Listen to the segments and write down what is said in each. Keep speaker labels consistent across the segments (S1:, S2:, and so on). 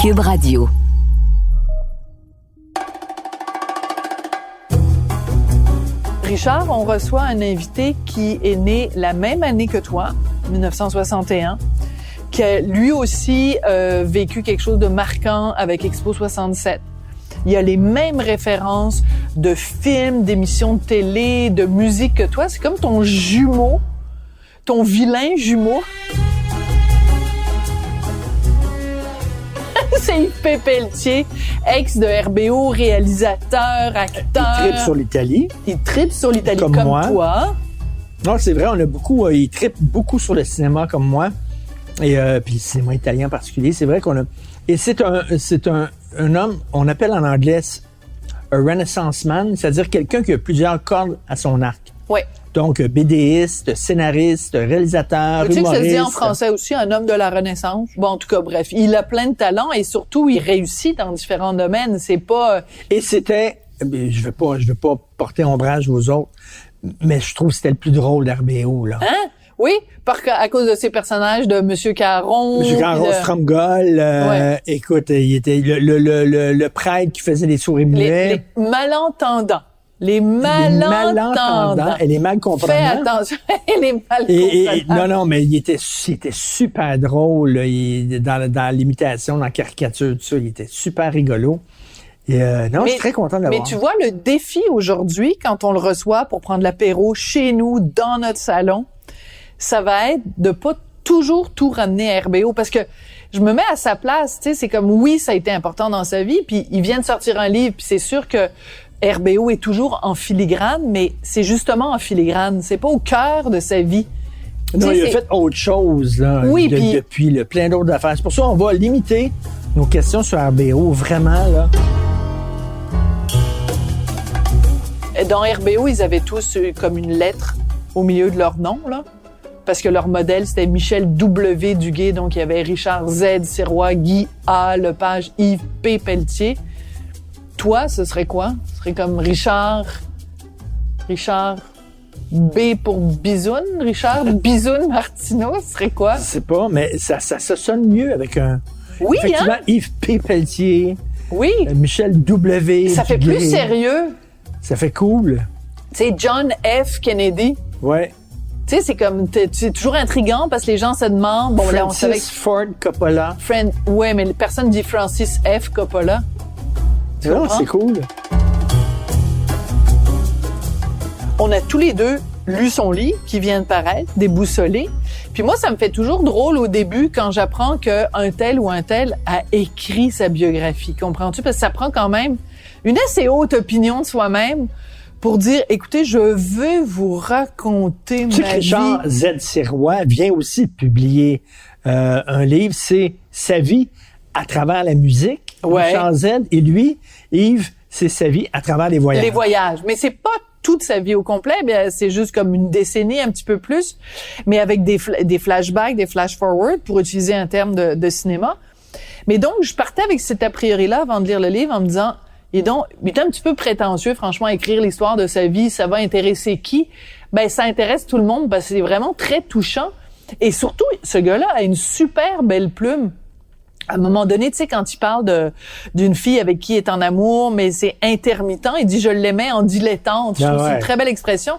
S1: Cube Radio.
S2: Richard, on reçoit un invité qui est né la même année que toi, 1961, qui a lui aussi vécu quelque chose de marquant avec Expo 67. Il y a les mêmes références de films, d'émissions de télé, de musique que toi. C'est comme ton jumeau, ton vilain jumeau. C'est Yves Pelletier, ex de RBO, réalisateur, acteur.
S3: Il tripe sur l'Italie.
S2: Il tripe sur l'Italie comme
S3: moi.
S2: Toi.
S3: Non, c'est vrai, on a beaucoup. Il tripe beaucoup sur le cinéma comme moi. Et puis le cinéma italien en particulier. C'est vrai qu'on a. Et c'est un homme, on appelle en anglais un Renaissance man, c'est-à-dire quelqu'un qui a plusieurs cordes à son arc.
S2: Oui.
S3: Donc, BDiste, scénariste, réalisateur, humoriste.
S2: Tu sais que ça se dit en français aussi, un homme de la Renaissance. Bon, en tout cas, bref, il a plein de talents et surtout, il réussit dans différents domaines. C'est pas...
S3: Et c'était... Je veux pas porter ombrage aux autres, mais je trouve que c'était le plus drôle d'RBO, là.
S2: Hein? Oui, à cause de ses personnages de Monsieur Caron.
S3: Monsieur Caron, Stromgol,
S2: ouais.
S3: Écoute, il était le prêtre qui faisait les souris muets.
S2: Les malentendants. Les malentendants.
S3: Et les mal comprenants.
S2: Fais attention, les mal comprenants.
S3: Non, mais il était super drôle là, dans l'imitation, dans la caricature, tout ça. Il était super rigolo. Et je suis très content de l'avoir.
S2: Mais tu vois, le défi aujourd'hui, quand on le reçoit pour prendre l'apéro chez nous, dans notre salon, ça va être de pas toujours tout ramener à RBO. Parce que je me mets à sa place, tu sais, c'est comme, oui, ça a été important dans sa vie, puis il vient de sortir un livre, puis c'est sûr que RBO est toujours en filigrane, mais c'est justement en filigrane. C'est pas au cœur de sa vie.
S3: Non, il a fait autre chose là,
S2: oui,
S3: depuis plein d'autres affaires. C'est pour ça qu'on va limiter nos questions sur RBO, vraiment. Là.
S2: Dans RBO, ils avaient tous comme une lettre au milieu de leur nom, là, parce que leur modèle, c'était Michel W. Duguay, donc il y avait Richard Z. Sirois, Guy A. Lepage, Yves P. Pelletier. Toi, ce serait quoi? Ce serait comme Richard B pour Bisoun, Richard Bisoun Martineau, ce serait quoi?
S3: Je sais pas, mais ça sonne mieux avec un...
S2: Oui,
S3: effectivement,
S2: hein?
S3: Yves P. Pelletier.
S2: Oui.
S3: Michel W.
S2: Ça fait
S3: Duguay.
S2: plus sérieux.
S3: Ça fait cool.
S2: Tu sais, John F. Kennedy.
S3: Ouais.
S2: Tu sais, c'est comme, c'est toujours intriguant parce que les gens se demandent... Bon, là, on savait que...
S3: Ford Coppola.
S2: Ouais, mais personne dit Francis F. Coppola.
S3: Non, c'est cool.
S2: On a tous les deux lu son livre qui vient de paraître, Déboussolé. Puis moi, ça me fait toujours drôle au début quand j'apprends qu'un tel ou un tel a écrit sa biographie. Comprends-tu? Parce que ça prend quand même une assez haute opinion de soi-même pour dire, écoutez, je veux vous raconter ma vie.
S3: Richard Z. Sirois vient aussi de publier un livre, c'est sa vie à travers la musique.
S2: Ouais.
S3: Richard Z. Et lui, Yves, c'est sa vie à travers les voyages.
S2: Les voyages. Mais c'est pas toute sa vie au complet, bien, c'est juste comme une décennie, un petit peu plus, mais avec des flashbacks, des flash-forward, pour utiliser un terme de cinéma. Mais donc, je partais avec cet a priori-là avant de lire le livre en me disant, il est un petit peu prétentieux, franchement, à écrire l'histoire de sa vie, ça va intéresser qui? Ben, ça intéresse tout le monde parce que c'est vraiment très touchant. Et surtout, ce gars-là a une super belle plume. À un moment donné, tu sais, quand il parle d'une fille avec qui il est en amour, mais c'est intermittent, il dit « je l'aimais en dilettante ». Je trouve que c'est une très belle expression.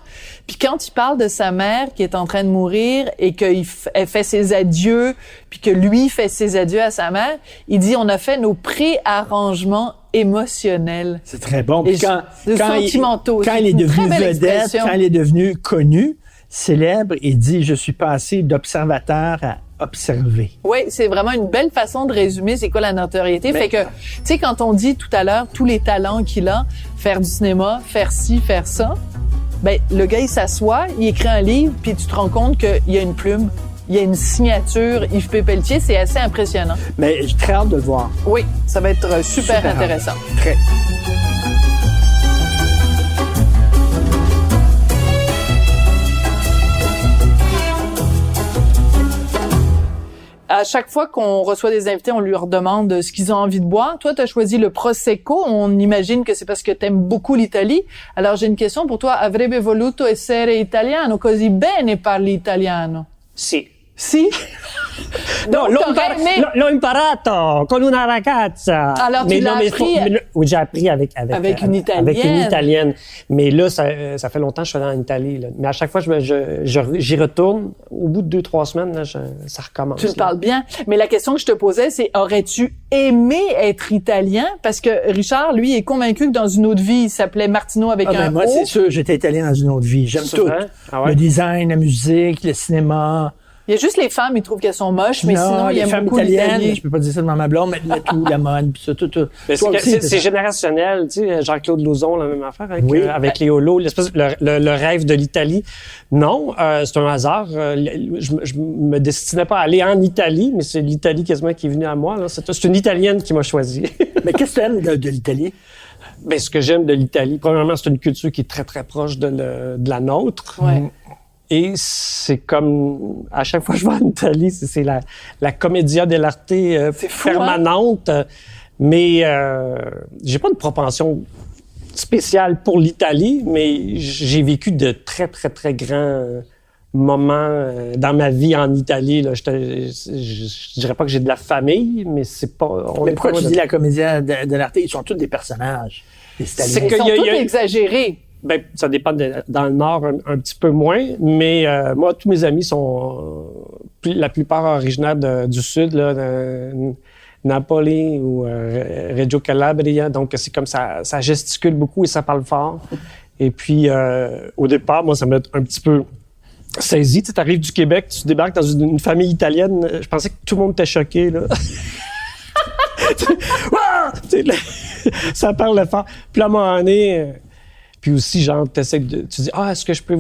S2: Puis quand il parle de sa mère qui est en train de mourir et qu'elle fait ses adieux, puis que lui fait ses adieux à sa mère, il dit « on a fait nos préarrangements émotionnels ».
S3: C'est très bon. Puis quand il est devenu vedette, quand il est devenu connu, célèbre, il dit « je suis passé d'observateur à observer ».
S2: Oui, c'est vraiment une belle façon de résumer c'est quoi la notoriété. Fait que, tu sais, quand on dit tout à l'heure tous les talents qu'il a, faire du cinéma, faire ci, faire ça, ben le gars, il s'assoit, il écrit un livre, puis tu te rends compte qu'il y a une plume, il y a une signature Yves P. Pelletier, c'est assez impressionnant.
S3: Mais j'ai très hâte de le voir.
S2: Oui, ça va être super intéressant.
S3: Très.
S2: À chaque fois qu'on reçoit des invités, on leur demande ce qu'ils ont envie de boire. Toi, tu as choisi le Prosecco. On imagine que c'est parce que tu aimes beaucoup l'Italie. Alors, j'ai une question pour toi. Avrebbe voluto essere italiano, così bene parli italiano?
S4: Sì.
S2: Si.
S1: No,
S2: Donc, t'aurais aimé...
S1: l'ho imparato con una ragazza.
S2: Alors, tu l'as appris...
S1: Oui, j'ai appris avec
S2: une Italienne.
S1: Avec une Italienne. Mais là, ça fait longtemps que je suis allé en Italie. Là. Mais à chaque fois, j'y retourne. Au bout de 2-3 semaines, là, ça recommence.
S2: Tu le parles bien. Mais la question que je te posais, c'est aurais-tu aimé être italien? Parce que Richard, lui, est convaincu que dans une autre vie, il s'appelait Martino avec un
S3: moi,
S2: O.
S3: c'est sûr, j'étais italien dans une autre vie. J'aime tout.
S1: Ah ouais?
S3: Le design, la musique, le cinéma.
S2: Il y a juste les femmes, ils trouvent qu'elles sont moches, mais
S3: non,
S2: sinon, il
S3: les
S2: aime
S3: femmes
S2: beaucoup
S3: italiennes,
S2: l'Italie.
S3: je peux pas dire ça devant ma blonde, mais tout, la mode, pis ça, tout.
S1: Mais
S3: Toi aussi,
S1: c'est générationnel, tu sais, Jean-Claude Lauzon, la même affaire avec les holos, le rêve de l'Italie. Non, c'est un hasard. Je me destinais pas à aller en Italie, mais c'est l'Italie quasiment qui est venue à moi. Là. C'est une Italienne qui m'a choisi.
S3: Mais qu'est-ce que tu aimes de l'Italie?
S1: Ben, ce que j'aime de l'Italie, premièrement, c'est une culture qui est très, très proche de la nôtre.
S2: Ouais.
S1: Et c'est comme, à chaque fois que je vais en Italie, c'est la commedia dell'arte permanente. Hein? Mais j'ai pas de propension spéciale pour l'Italie, mais j'ai vécu de très, très, très grands moments dans ma vie en Italie. Là. Je dirais pas que j'ai de la famille, mais c'est pas...
S3: Mais pourquoi tu dis la commedia dell'arte? Ils sont tous des personnages, les Italiens.
S2: Ils sont tous exagérés.
S1: Ben, ça dépend dans le Nord un petit peu moins, mais moi, tous mes amis sont la plupart originaires du Sud, là, de Napoli ou Reggio Calabria, donc c'est comme ça gesticule beaucoup et ça parle fort. Et puis, au départ, moi, ça m'a un petit peu saisi. Tu arrives du Québec, tu débarques dans une famille italienne, je pensais que tout le monde était choqué, là. Ça parle fort. Puis à un moment donné... Puis aussi, genre, tu dis, est-ce que je peux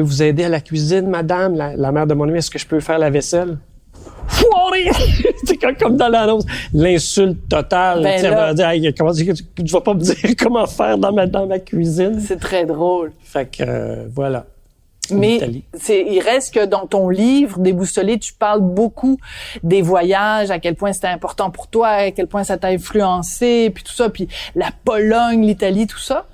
S1: vous aider à la cuisine, madame, la mère de mon ami, est-ce que je peux faire la vaisselle? Foiré! C'est comme dans l'annonce. L'insulte totale.
S2: Ben
S1: tu vas dire, tu vas pas me dire comment faire dans ma cuisine.
S2: C'est très drôle.
S1: Fait que, voilà.
S2: Mais il reste que dans ton livre, Déboussolé, tu parles beaucoup des voyages, à quel point c'était important pour toi, à quel point ça t'a influencé, puis tout ça, puis la Pologne, l'Italie, tout ça.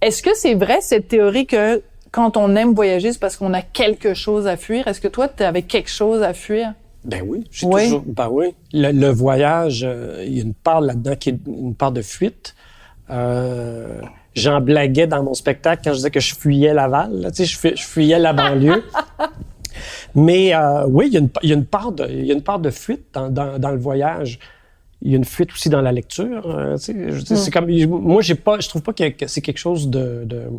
S2: Est-ce que c'est vrai, cette théorie que quand on aime voyager, c'est parce qu'on a quelque chose à fuir? Est-ce que toi, tu avais quelque chose à fuir?
S1: Ben oui, j'ai toujours... Ben oui. Le voyage, il y a une part là-dedans qui est une part de fuite. J'en blaguais dans mon spectacle quand je disais que je fuyais Laval. Là, tu sais, je fuyais la banlieue. Mais oui, il y a une part de fuite dans le voyage. Il y a une fuite aussi dans la lecture. Tu sais, c'est comme moi, je trouve pas que c'est quelque chose de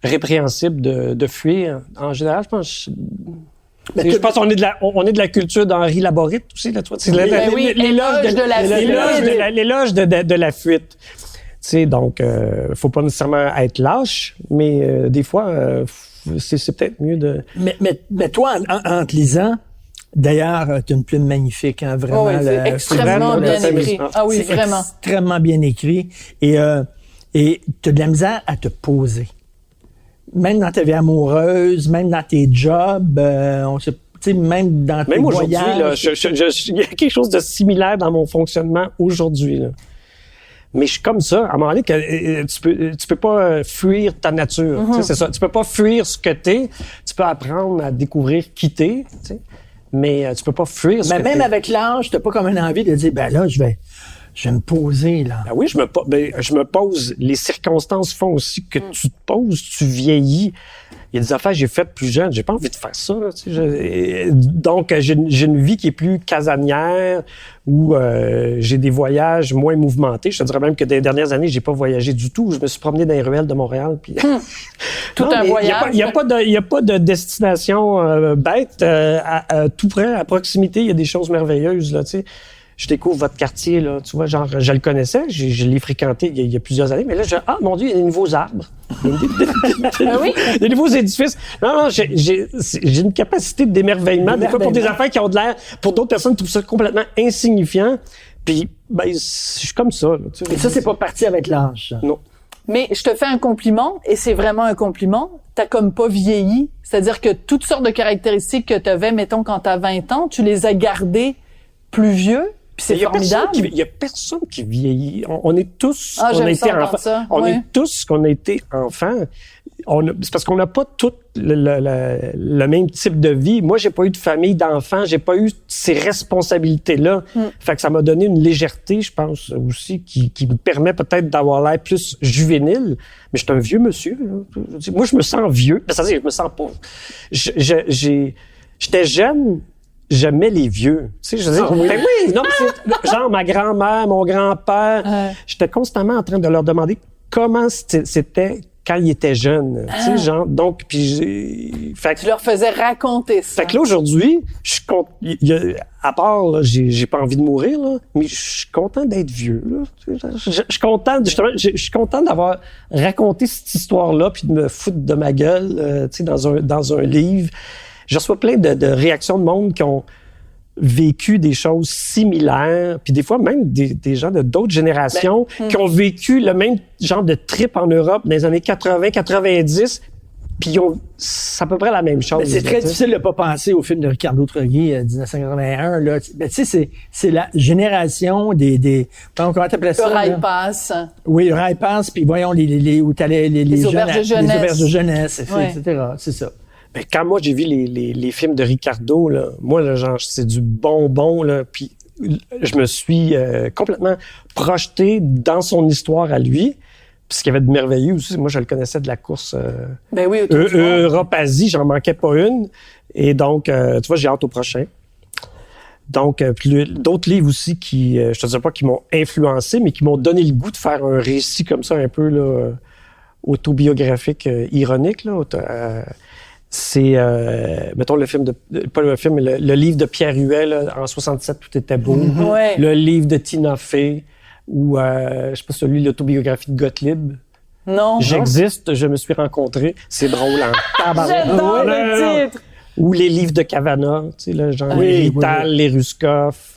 S1: répréhensible de fuir. En général, je pense. Je pense qu'on est de la culture d'Henri Laborit aussi là, toi.
S2: L'éloge
S1: de la fuite. Tu sais, donc, faut pas nécessairement être lâche, mais des fois, c'est peut-être mieux de...
S3: Mais toi, en te lisant, d'ailleurs, tu as une plume magnifique, hein, vraiment.
S2: C'est extrêmement bien écrit. Ah oui, vraiment.
S3: Extrêmement bien écrit. Et tu as de la misère à te poser. Même dans ta vie amoureuse, même dans tes jobs, même dans tes voyages.
S1: Même aujourd'hui, là, il y a quelque chose de similaire dans mon fonctionnement aujourd'hui, là. Mais je suis comme ça. À un moment donné, tu peux pas fuir ta nature. Mm-hmm. C'est ça. Tu peux pas fuir ce que t'es. Tu peux apprendre à découvrir qui t'es. Mais tu peux pas fuir ce que t'es. Mais
S3: même avec l'âge, t'as pas comme une envie de dire, ben là, je vais me poser, là.
S1: Ben oui, je me pose. Les circonstances font aussi que tu te poses, tu vieillis. Il y a des affaires que j'ai faites plus jeune. J'ai pas envie de faire ça. Là, donc, j'ai une vie qui est plus casanière où j'ai des voyages moins mouvementés. Je te dirais même que dans les dernières années, j'ai pas voyagé du tout. Je me suis promené dans les ruelles de Montréal. Puis...
S2: Tout un voyage.
S1: Il y a pas de destination bête. À tout près, à proximité, il y a des choses merveilleuses. Là, tu sais. Je découvre votre quartier, là, tu vois, genre, je le connaissais, je l'ai fréquenté il y a plusieurs années, mais là, mon Dieu, il y a des nouveaux arbres. Des nouveaux édifices. Non, j'ai une capacité d'émerveillement, des fois pour des affaires qui ont de l'air, pour d'autres personnes, trouvent ça complètement insignifiant. Puis, ben, je suis comme ça, là, tu sais.
S3: Et ça, c'est pas parti avec l'âge.
S1: Non.
S2: Mais je te fais un compliment, et c'est vraiment un compliment. T'as comme pas vieilli. C'est-à-dire que toutes sortes de caractéristiques que t'avais, mettons, quand t'as 20 ans, tu les as gardées plus vieux. Puis c'est formidable.
S1: Il y a personne qui vieillit. On est tous,
S2: on a été enfants.
S1: On est tous qu'on a été enfants. C'est parce qu'on n'a pas toutes le même type de vie. Moi, j'ai pas eu de famille, d'enfants, j'ai pas eu ces responsabilités-là. Fait que ça m'a donné une légèreté, je pense, aussi, qui me permet peut-être d'avoir l'air plus juvénile. Mais je suis un vieux monsieur. Là. Moi, je me sens vieux. C'est-à-dire, je me sens pas... J'étais jeune, j'aimais les vieux. Tu sais, je veux dire, ben oui, non, genre ma grand-mère, mon grand-père, j'étais constamment en train de leur demander comment c'était quand ils étaient jeunes. Tu sais, genre, donc, puis
S2: tu leur faisais raconter ça.
S1: Fait que là, aujourd'hui, je suis content, à part, là, j'ai pas envie de mourir, là, mais je suis content d'être vieux, là. Je suis content, justement, je suis content d'avoir raconté cette histoire-là puis de me foutre de ma gueule, tu sais, dans un livre. Je reçois plein de réactions de monde qui ont vécu des choses similaires, puis des fois même des gens de d'autres générations qui ont vécu le même genre de trip en Europe dans les années 80-90, puis c'est à peu près la même chose.
S3: Mais c'est très difficile de pas penser au film de Ricardo Troggi, 1981. Là. Ben, tu sais, c'est la génération des comment t'appelles ça?
S2: Le rail passe.
S3: Oui, le rail passe, puis voyons où t'allais les
S2: auberges de jeunesse.
S3: Les auberges de jeunesse, etc. C'est ça.
S1: Ben, quand moi, j'ai vu les films de Ricardo, là, moi, là, genre, c'est du bonbon, là, puis je me suis complètement projeté dans son histoire à lui. Puis ce qu'il y avait de merveilleux aussi, moi, je le connaissais de la course
S2: ben oui,
S1: Europe-Asie, j'en manquais pas une. Et donc, tu vois, j'ai hâte au prochain. Donc, puis d'autres livres aussi qui, je te dirais pas qui m'ont influencé, mais qui m'ont donné le goût de faire un récit comme ça, un peu là, autobiographique, ironique, là. C'est, mettons, le film pas le film, mais le livre de Pierre Huet, là, en 67, Tout était beau.
S2: Ouais.
S1: Le livre de Tina Fey, ou, je sais pas, celui de l'autobiographie de Gottlieb.
S2: Non.
S1: J'existe, je me suis rencontré. C'est drôle, hein.
S2: J'adore le titre.
S1: Ou les livres de Cavana, tu sais, là, genre les Rital, les Ruskoff.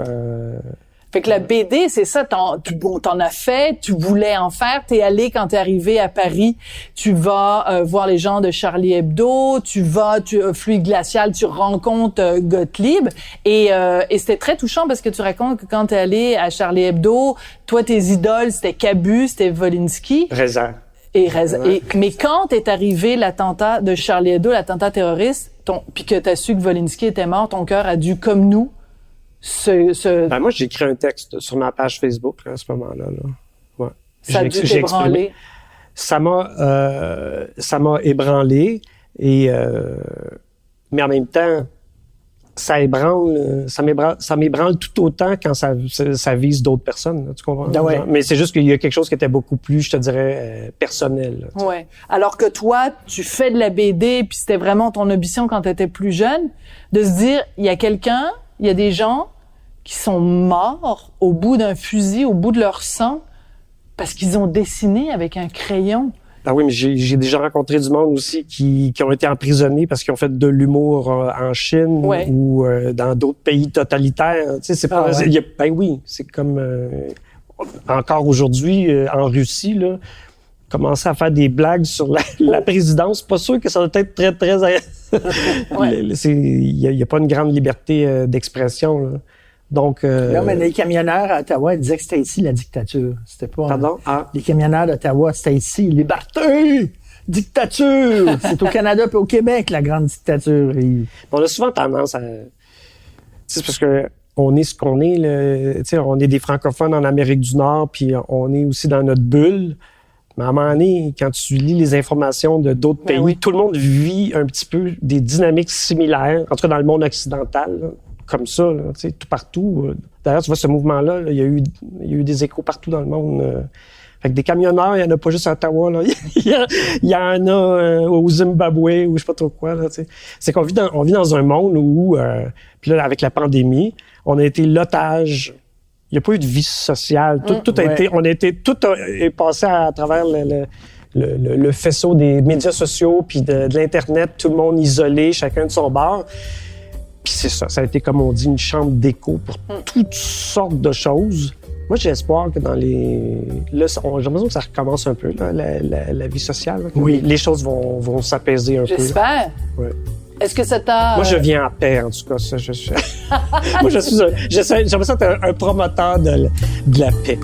S2: Fait que la BD, c'est ça, t'en as fait, tu voulais en faire, t'es allé quand t'es arrivé à Paris, tu vas voir les gens de Charlie Hebdo, Fluide glacial, tu rencontres Gottlieb, et c'était très touchant parce que tu racontes que quand t'es allé à Charlie Hebdo, toi, tes idoles, c'était Cabu, c'était Wolinski.
S1: Reza.
S2: Mais quand est arrivé l'attentat de Charlie Hebdo, l'attentat terroriste, puis que t'as su que Wolinski était mort, ton cœur a dû, comme nous,
S1: Ben moi, j'ai écrit un texte sur ma page Facebook là, à ce moment-là. Là. Ouais.
S2: Ça a dû t'ébranler.
S1: Ça m'a ébranlé, et mais en même temps, ça m'ébranle tout autant quand ça vise d'autres personnes. Là, tu comprends?
S3: Ah ouais.
S1: Mais c'est juste qu'il y a quelque chose qui était beaucoup plus, je te dirais, personnel. Là,
S2: ouais. Alors que toi, tu fais de la BD, puis c'était vraiment ton ambition quand tu étais plus jeune, de se dire, il y a des gens qui sont morts au bout d'un fusil, au bout de leur sang, parce qu'ils ont dessiné avec un crayon.
S1: Ah oui, mais j'ai déjà rencontré du monde aussi qui ont été emprisonnés parce qu'ils ont fait de l'humour en Chine ou dans d'autres pays totalitaires. Tu sais, c'est pas. Ben oui, c'est comme encore aujourd'hui en Russie là, commencer à faire des blagues sur la présidence. Pas sûr que ça doit être très très. Il y a pas une grande liberté d'expression. Là. Donc,
S3: non, mais les camionneurs à Ottawa disaient que c'était ici la dictature. C'était pas.
S1: Pardon?
S3: Les camionneurs d'Ottawa, c'était ici. Liberté! Dictature! C'est au Canada et au Québec, la grande dictature.
S1: On a souvent tendance à. C'est parce que on est ce qu'on est. Tu sais, on est des francophones en Amérique du Nord, puis on est aussi dans notre bulle. Mais à un moment donné, quand tu lis les informations de d'autres pays, tout le monde vit un petit peu des dynamiques similaires, en tout cas dans le monde occidental. Là. Comme ça, là, tu sais, tout partout. D'ailleurs, tu vois, ce mouvement-là, il y a eu des échos partout dans le monde. Fait que des camionneurs, il n'y en a pas juste à Ottawa, là. Il y en a au Zimbabwe ou je sais pas trop quoi, là, tu sais. C'est qu'on vit dans un monde où, puis là, avec la pandémie, on a été l'otage. Il n'y a pas eu de vie sociale. Tout est passé à travers le faisceau des médias sociaux puis de l'Internet, tout le monde isolé, chacun de son bord. Puis c'est ça, ça a été, comme on dit, une chambre d'écho pour toutes sortes de choses. Moi, j'ai espoir que dans les... Là, j'ai l'impression que ça recommence un peu, là, la vie sociale. Là,
S3: oui.
S1: Les choses vont s'apaiser un peu.
S2: J'espère.
S1: Ouais.
S2: Est-ce que ça t'a...
S1: Moi, je viens en paix, en tout cas. Ça, moi, j'ai l'impression d'être un promoteur de la paix.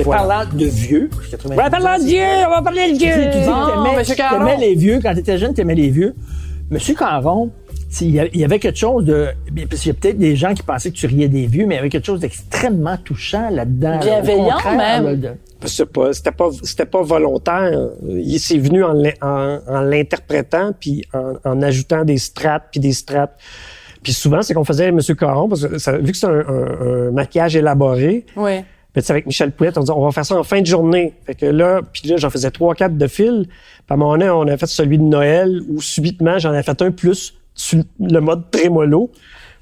S3: Parlant de vieux,
S1: On va parler de vieux, on va parler de
S3: tu dis
S1: vieux.
S3: que
S2: Monsieur Caron.
S3: t'aimais les vieux. Quand t'étais jeune, t'aimais les vieux. Monsieur Caron, il y avait quelque chose de... Parce qu'il y a peut-être des gens qui pensaient que tu riais des vieux, mais il y avait quelque chose d'extrêmement touchant là-dedans.
S2: Bienveillant,
S3: Au contraire,
S2: même.
S3: là,
S1: C'était pas volontaire. Il s'est venu en l'interprétant puis en ajoutant des strates puis des strates. Puis souvent, c'est qu'on faisait Monsieur Caron, parce que vu que c'est un maquillage élaboré,
S2: Oui.
S1: ben, avec Michel Poulet, on disait, on va faire ça en fin de journée. Fait que là, puis là, j'en faisais 3-4 de fil. Puis à un moment donné, on a fait celui de Noël, où subitement, j'en ai fait un plus sur le mode trémolo.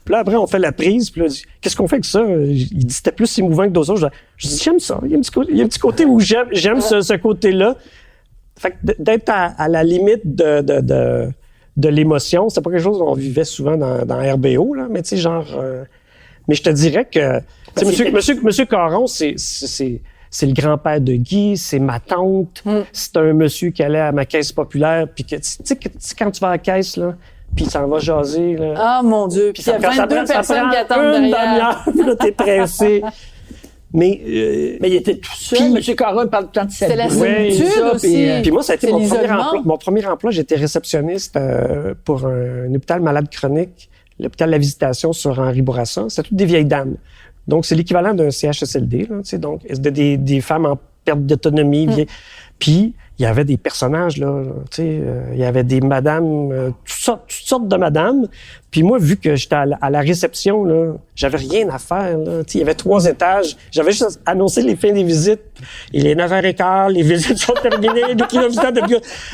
S1: Puis là, après, on fait la prise. Puis là, qu'est-ce qu'on fait avec ça? Il dit, c'était plus émouvant que d'autres autres. Je dis, j'aime ça. Il y a un petit côté où j'aime ce côté-là. Fait que d'être à la limite de l'émotion, c'est pas quelque chose qu'on vivait souvent dans RBO, là. Mais tu sais, genre... mais je te dirais que... Monsieur Caron, c'est le grand-père de Guy, c'est ma tante. C'est un monsieur qui allait à ma caisse populaire. Puis que, tu sais, quand tu vas à la caisse, là, puis il s'en va jaser, là.
S2: Ah, mon Dieu. Puis il y a 22 personnes qui attendent derrière.
S1: Puis là, t'es pressé. Mais
S3: il était tout seul. M. Caron parle tout le temps de sa
S2: C'est la
S3: vie.
S2: solitude
S3: ça,
S2: aussi.
S1: Puis moi, ça a été
S2: C'est
S1: mon premier
S2: l'isolement.
S1: emploi. Mon premier emploi, j'étais réceptionniste pour un hôpital malade chronique, l'hôpital de la Visitation sur Henri Bourassa. C'était toutes des vieilles dames. Donc, c'est l'équivalent d'un CHSLD, là, tu sais, donc des femmes en perte d'autonomie. Puis, il y avait des personnages, là, tu sais, il y avait des madames, toutes sortes de madames. Puis moi, vu que j'étais à la réception, là, j'avais rien à faire, là. Tu sais, il y avait 3 étages. J'avais juste annoncé les fins des visites. Il est 9h15, les visites sont terminées,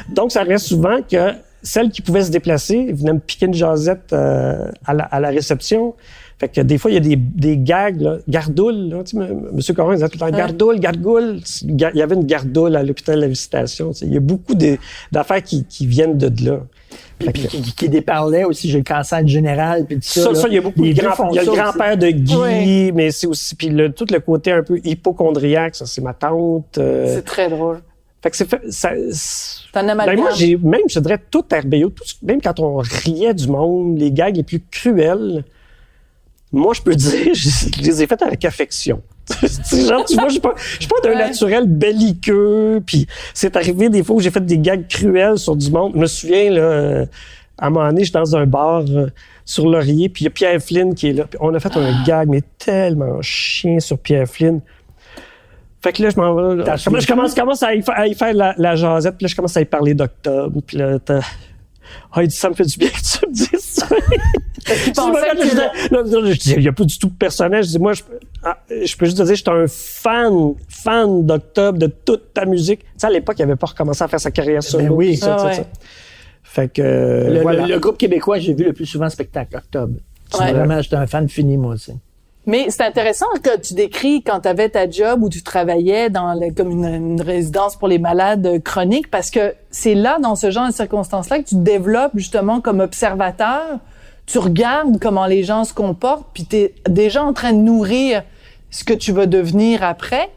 S1: Donc, ça reste souvent que celles qui pouvaient se déplacer venaient me piquer une jasette à la réception. Fait que des fois, il y a des gags, là, gardoules, là, tu sais, M. Caron disait tout le temps, gardoule, gargoule. Il y avait une gardoule à l'hôpital de la Visitation. Tu sais. Il y a beaucoup d'affaires qui viennent de là.
S3: Puis qui déparlait aussi, j'ai le cancer général, puis tout ça.
S1: Ça, il y a beaucoup de grands. Il y a le grand-père de Guy, mais c'est aussi, puis tout le côté un peu hypochondriaque, ça, c'est ma tante.
S2: C'est très drôle.
S1: Fait que
S2: T'en as mal.
S1: moi, je te dirais, tout RBO, même quand on riait du monde, les gags les plus cruels, moi, je peux dire, je les ai faites avec affection. Genre, tu vois, je suis pas d'un naturel belliqueux, puis c'est arrivé des fois où j'ai fait des gags cruels sur du monde. Je me souviens, là, à un moment donné, j'étais dans un bar sur Laurier, puis il y a Pierre Flynn qui est là. Puis on a fait un gag, mais tellement chien sur Pierre Flynn. Fait que là, je m'en vais. Je commence à y faire la jasette, puis là, je commence à y parler d'Octobre, puis là, il dit, ça me fait du bien que tu me dises ça. Je dis, il n'y a pas du tout de personnage. Je dis, moi, je peux juste te dire, j'étais un fan d'Octobre, de toute ta musique. Tu sais, à l'époque, il n'avait pas recommencé à faire sa carrière solo.
S3: Oui,
S1: ça. Fait que, voilà.
S3: Le groupe québécois, j'ai vu le plus souvent spectacle, Octobre. Vraiment, j'étais un fan fini, moi aussi.
S2: Mais c'est intéressant que tu décris quand tu avais ta job où tu travaillais comme une résidence pour les malades chroniques, parce que c'est là, dans ce genre de circonstances-là, que tu te développes justement comme observateur. Tu regardes comment les gens se comportent, puis tu es déjà en train de nourrir ce que tu vas devenir après.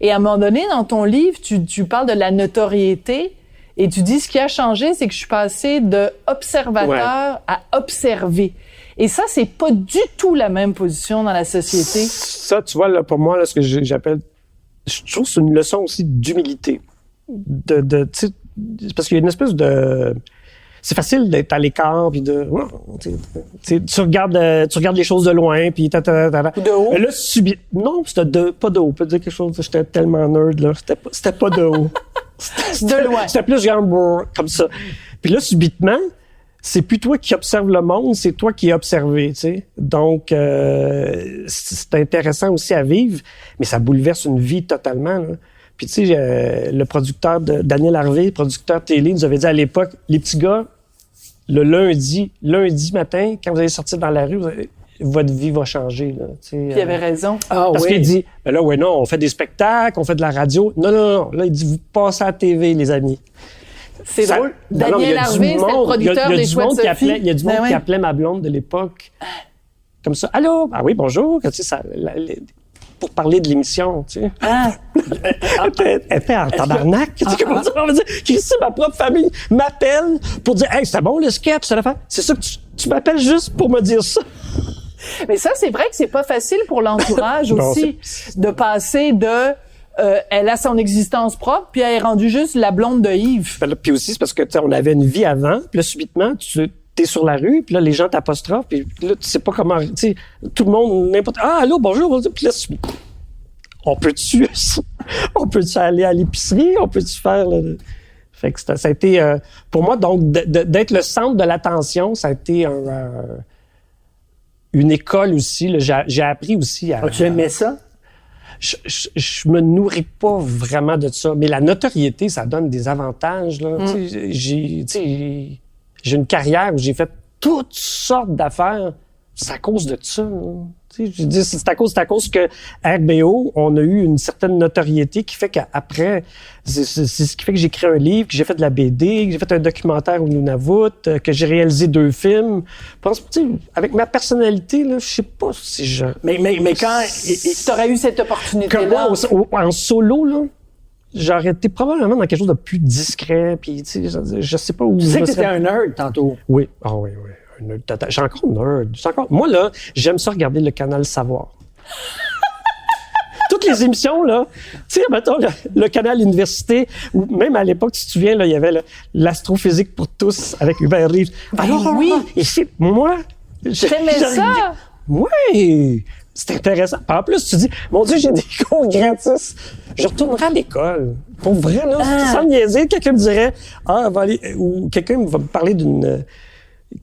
S2: Et à un moment donné, dans ton livre, tu parles de la notoriété et tu dis ce qui a changé, c'est que je suis passé de observateur à observer. Et ça, c'est pas du tout la même position dans la société.
S1: Ça, tu vois, là, pour moi, là, ce que j'appelle... Je trouve que c'est une leçon aussi d'humilité. Parce qu'il y a une espèce de... C'est facile d'être à l'écart, puis de... Tu regardes les choses de loin, puis...
S2: De haut?
S1: Mais là, non, c'était pas de haut. On peut dire quelque chose, j'étais tellement nerd, là. C'était pas de haut.
S2: De loin.
S1: C'était plus genre comme ça. Puis là, subitement... C'est plus toi qui observes le monde, c'est toi qui es observé, tu sais. Donc, c'est intéressant aussi à vivre, mais ça bouleverse une vie totalement, là. Puis, tu sais, le producteur Daniel Harvey, producteur télé, nous avait dit à l'époque, les petits gars, le lundi matin, quand vous allez sortir dans la rue, votre vie va changer, là. Puis
S2: il avait raison.
S1: Parce qu'il dit, ben là, non, on fait des spectacles, on fait de la radio. Non. Là, il dit, vous passez à la TV, les amis.
S2: C'est drôle. Daniel Harvey, c'était le producteur des Chouettes Sophie.
S1: Il y a du monde qui appelait ma blonde de l'époque comme ça. Allô? Ah oui, bonjour. Tu sais, pour parler de l'émission, tu sais. Elle était en tabarnak. Tu sais comment dire? On va dire, Christy, ma propre famille m'appelle pour dire, hey, c'était bon le sketch, ça l'affaire. C'est ça que tu m'appelles juste pour me dire ça.
S2: Mais ça, c'est vrai que c'est pas facile pour l'entourage aussi de passer de elle a son existence propre, puis elle est rendue juste la blonde de Yves.
S1: Puis aussi, c'est parce que, tu sais, on avait une vie avant, puis là, subitement, t'es sur la rue, puis là, les gens t'apostrophent, puis là, tu sais pas comment, tu sais, tout le monde, n'importe, allô, bonjour, puis là, on peut-tu aller à l'épicerie, on peut-tu faire, fait que ça a été, pour moi, donc, d'être le centre de l'attention, ça a été une école aussi, là. J'ai appris aussi à...
S3: Tu aimais ça?
S1: Je me nourris pas vraiment de ça, mais la notoriété, ça donne des avantages, là. J'ai une carrière où j'ai fait toutes sortes d'affaires. C'est à cause de ça, là. Je dis, c'est à cause que RBO, on a eu une certaine notoriété qui fait qu'après, c'est ce qui fait que j'ai écrit un livre, que j'ai fait de la BD, que j'ai fait un documentaire au Nunavut, que j'ai réalisé 2 films. Avec ma personnalité, là, je sais pas si je...
S3: Mais quand...
S2: T'aurais eu cette opportunité-là.
S1: Moi, en solo, là, j'aurais été probablement dans quelque chose de plus discret, puis tu sais, je sais pas où...
S3: Tu sais que t'étais un nerd tantôt.
S1: Oui, oui. J'ai encore nerd. Moi, là, j'aime ça regarder le canal Savoir. Toutes les émissions, là, tu sais, mettons, le canal Université, ou même à l'époque, tu te souviens, là, il y avait l'astrophysique pour tous avec Hubert Reeves. Alors,
S2: oui.
S1: Et moi...
S2: J'aimais ça!
S1: Oui! C'est intéressant. En plus, tu dis, mon Dieu, j'ai des cours gratis. Je retournerai à l'école. Pour vrai, là, sans niaiser, quelqu'un me dirait, va aller, ou quelqu'un va me parler d'une...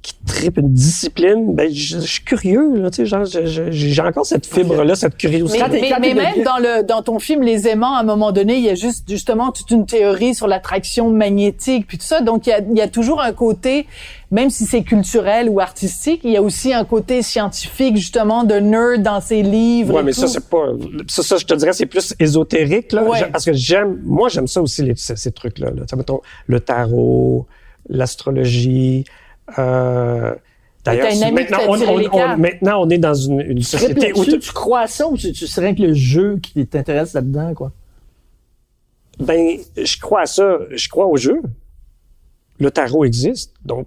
S1: qui tripe une discipline, ben je suis curieux, là, tu sais, genre j'ai encore cette fibre-là, cette curiosité.
S2: Mais même dans ton film Les Aimants, à un moment donné, il y a justement toute une théorie sur l'attraction magnétique puis tout ça. Donc il y a toujours un côté, même si c'est culturel ou artistique, il y a aussi un côté scientifique justement de nerd dans ses livres.
S1: Ouais, mais ça c'est pas ça je te dirais c'est plus ésotérique là,
S2: ouais.
S1: Parce que j'aime ça aussi ces trucs-là. Tu sais, mettons le tarot, l'astrologie. D'ailleurs, maintenant, on est dans une société où
S3: tu crois à ça ou tu serais que le jeu qui t'intéresse là-dedans, quoi?
S1: Ben, je crois à ça. Je crois au jeu. Le tarot existe. Donc,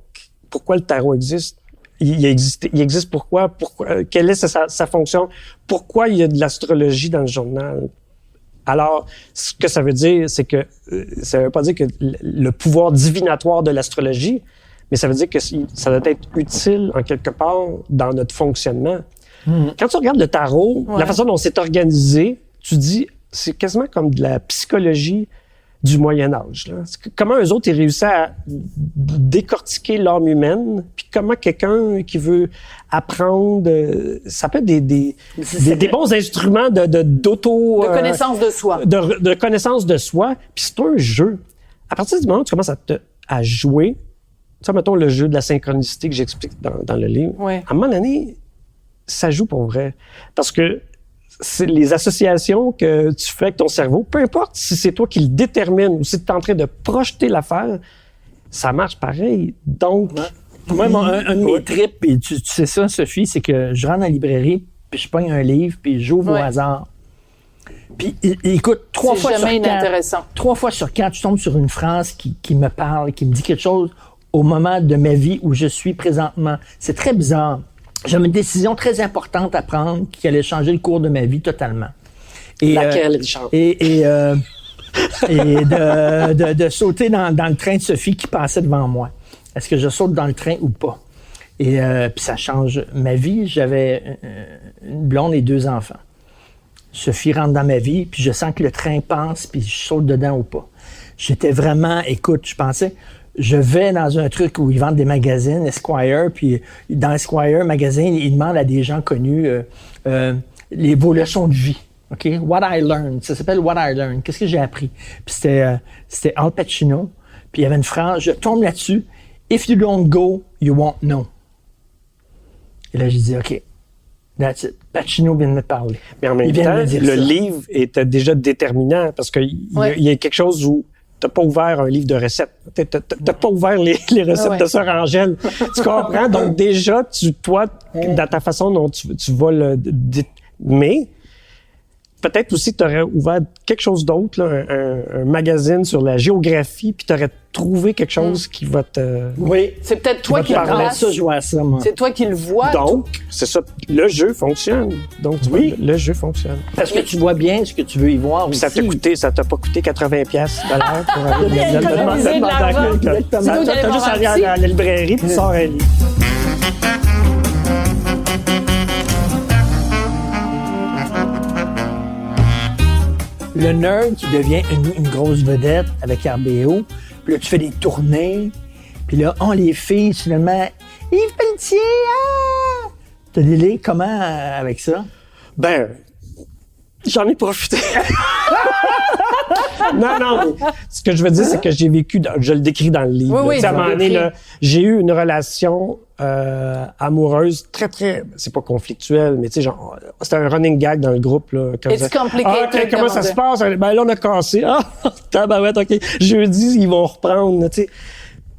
S1: pourquoi le tarot existe? Il existe pourquoi? Quelle est sa fonction? Pourquoi il y a de l'astrologie dans le journal? Alors, ce que ça veut dire, c'est que ça veut pas dire que le pouvoir divinatoire de l'astrologie, mais ça veut dire que ça doit être utile, en quelque part, dans notre fonctionnement. Quand tu regardes le tarot, la façon dont c'est organisé, tu dis, c'est quasiment comme de la psychologie du Moyen-Âge. Comment eux autres, ils réussissent à décortiquer l'âme humaine, puis comment quelqu'un qui veut apprendre, ça peut être des bons instruments d'auto...
S2: de connaissance de soi.
S1: De connaissance de soi, puis c'est un jeu. À partir du moment où tu commences à jouer, tu sais, mettons le jeu de la synchronicité que j'explique dans le livre.
S2: Ouais.
S1: À un moment donné, ça joue pour vrai. Parce que c'est les associations que tu fais avec ton cerveau, peu importe si c'est toi qui le détermine ou si tu es en train de projeter l'affaire, ça marche pareil. Donc...
S3: Moi, un de mes trips, et tu sais ça, Sophie, c'est que je rentre dans la librairie, puis je pogne un livre, puis j'ouvre au hasard. Puis écoute, 3 fois sur 4, je tombe sur une phrase qui me parle, qui me dit quelque chose au moment de ma vie où je suis présentement. C'est très bizarre. J'avais une décision très importante à prendre qui allait changer le cours de ma vie totalement. Et,
S1: laquelle, Richard?
S3: Et de sauter dans le train de Sophie qui passait devant moi. Est-ce que je saute dans le train ou pas? Et puis ça change ma vie. J'avais une blonde et 2 enfants. Sophie rentre dans ma vie, puis je sens que le train passe, puis je saute dedans ou pas. J'étais vraiment, écoute, je pensais... Je vais dans un truc où ils vendent des magazines, Esquire, puis dans Esquire magazine, ils demandent à des gens connus vos leçons de vie. OK? What I learned. Ça s'appelle What I learned. Qu'est-ce que j'ai appris? Puis c'était Al Pacino. Puis il y avait une phrase, je tombe là-dessus. If you don't go, you won't know. Et là, j'ai dit, OK, that's it. Pacino vient de me parler.
S1: Mais en même temps, le livre était déjà déterminant parce qu'il y a quelque chose où t'as pas ouvert un livre de recettes. T'as pas ouvert les recettes de Sœur Angèle. Tu comprends? Donc, déjà, toi, dans ta façon dont tu vas le... Mais, peut-être aussi tu aurais ouvert quelque chose d'autre, là, un magazine sur la géographie, puis tu aurais trouvé quelque chose qui va te...
S3: Oui.
S2: C'est peut-être toi qui le
S1: parler.
S2: place.
S3: Ça, je vois ça, moi.
S2: C'est toi qui le vois.
S1: Donc, c'est ça. Le jeu fonctionne. Donc, tu
S3: Oui.
S1: vois, le jeu fonctionne.
S3: Parce que tu vois bien ce que tu veux y voir
S1: Puis
S3: aussi.
S1: ça t'a pas coûté 80$ de l'heure pour aller
S2: économiser de l'argent.
S3: Exactement.
S2: Sinon,
S1: T'as
S2: d'aller
S1: juste
S2: voir
S1: à aller
S2: un
S1: à
S2: petit.
S1: la librairie puis tu sors un livre.
S3: Le nerd qui devient une grosse vedette avec RBO. Puis là, tu fais des tournées. Puis là, les filles, finalement, Yves Pelletier, ah! T'as délai comment avec ça?
S1: Ben, j'en ai profité. non, mais ce que je veux dire, c'est que j'ai vécu, je le décris dans le livre.
S2: Oui,
S1: là. Tu sais, à un
S2: tu
S1: moment
S2: le
S1: donné,
S2: décris.
S1: là, j'ai eu une relation amoureuse très, c'est pas conflictuelle, mais tu sais, genre, c'était un running gag dans le groupe. Là, quand
S2: It's complicated,
S1: comment ça se passe? Ben là, on a cassé. Ah, tabarouette, OK. Jeudi, ils vont reprendre, tu sais.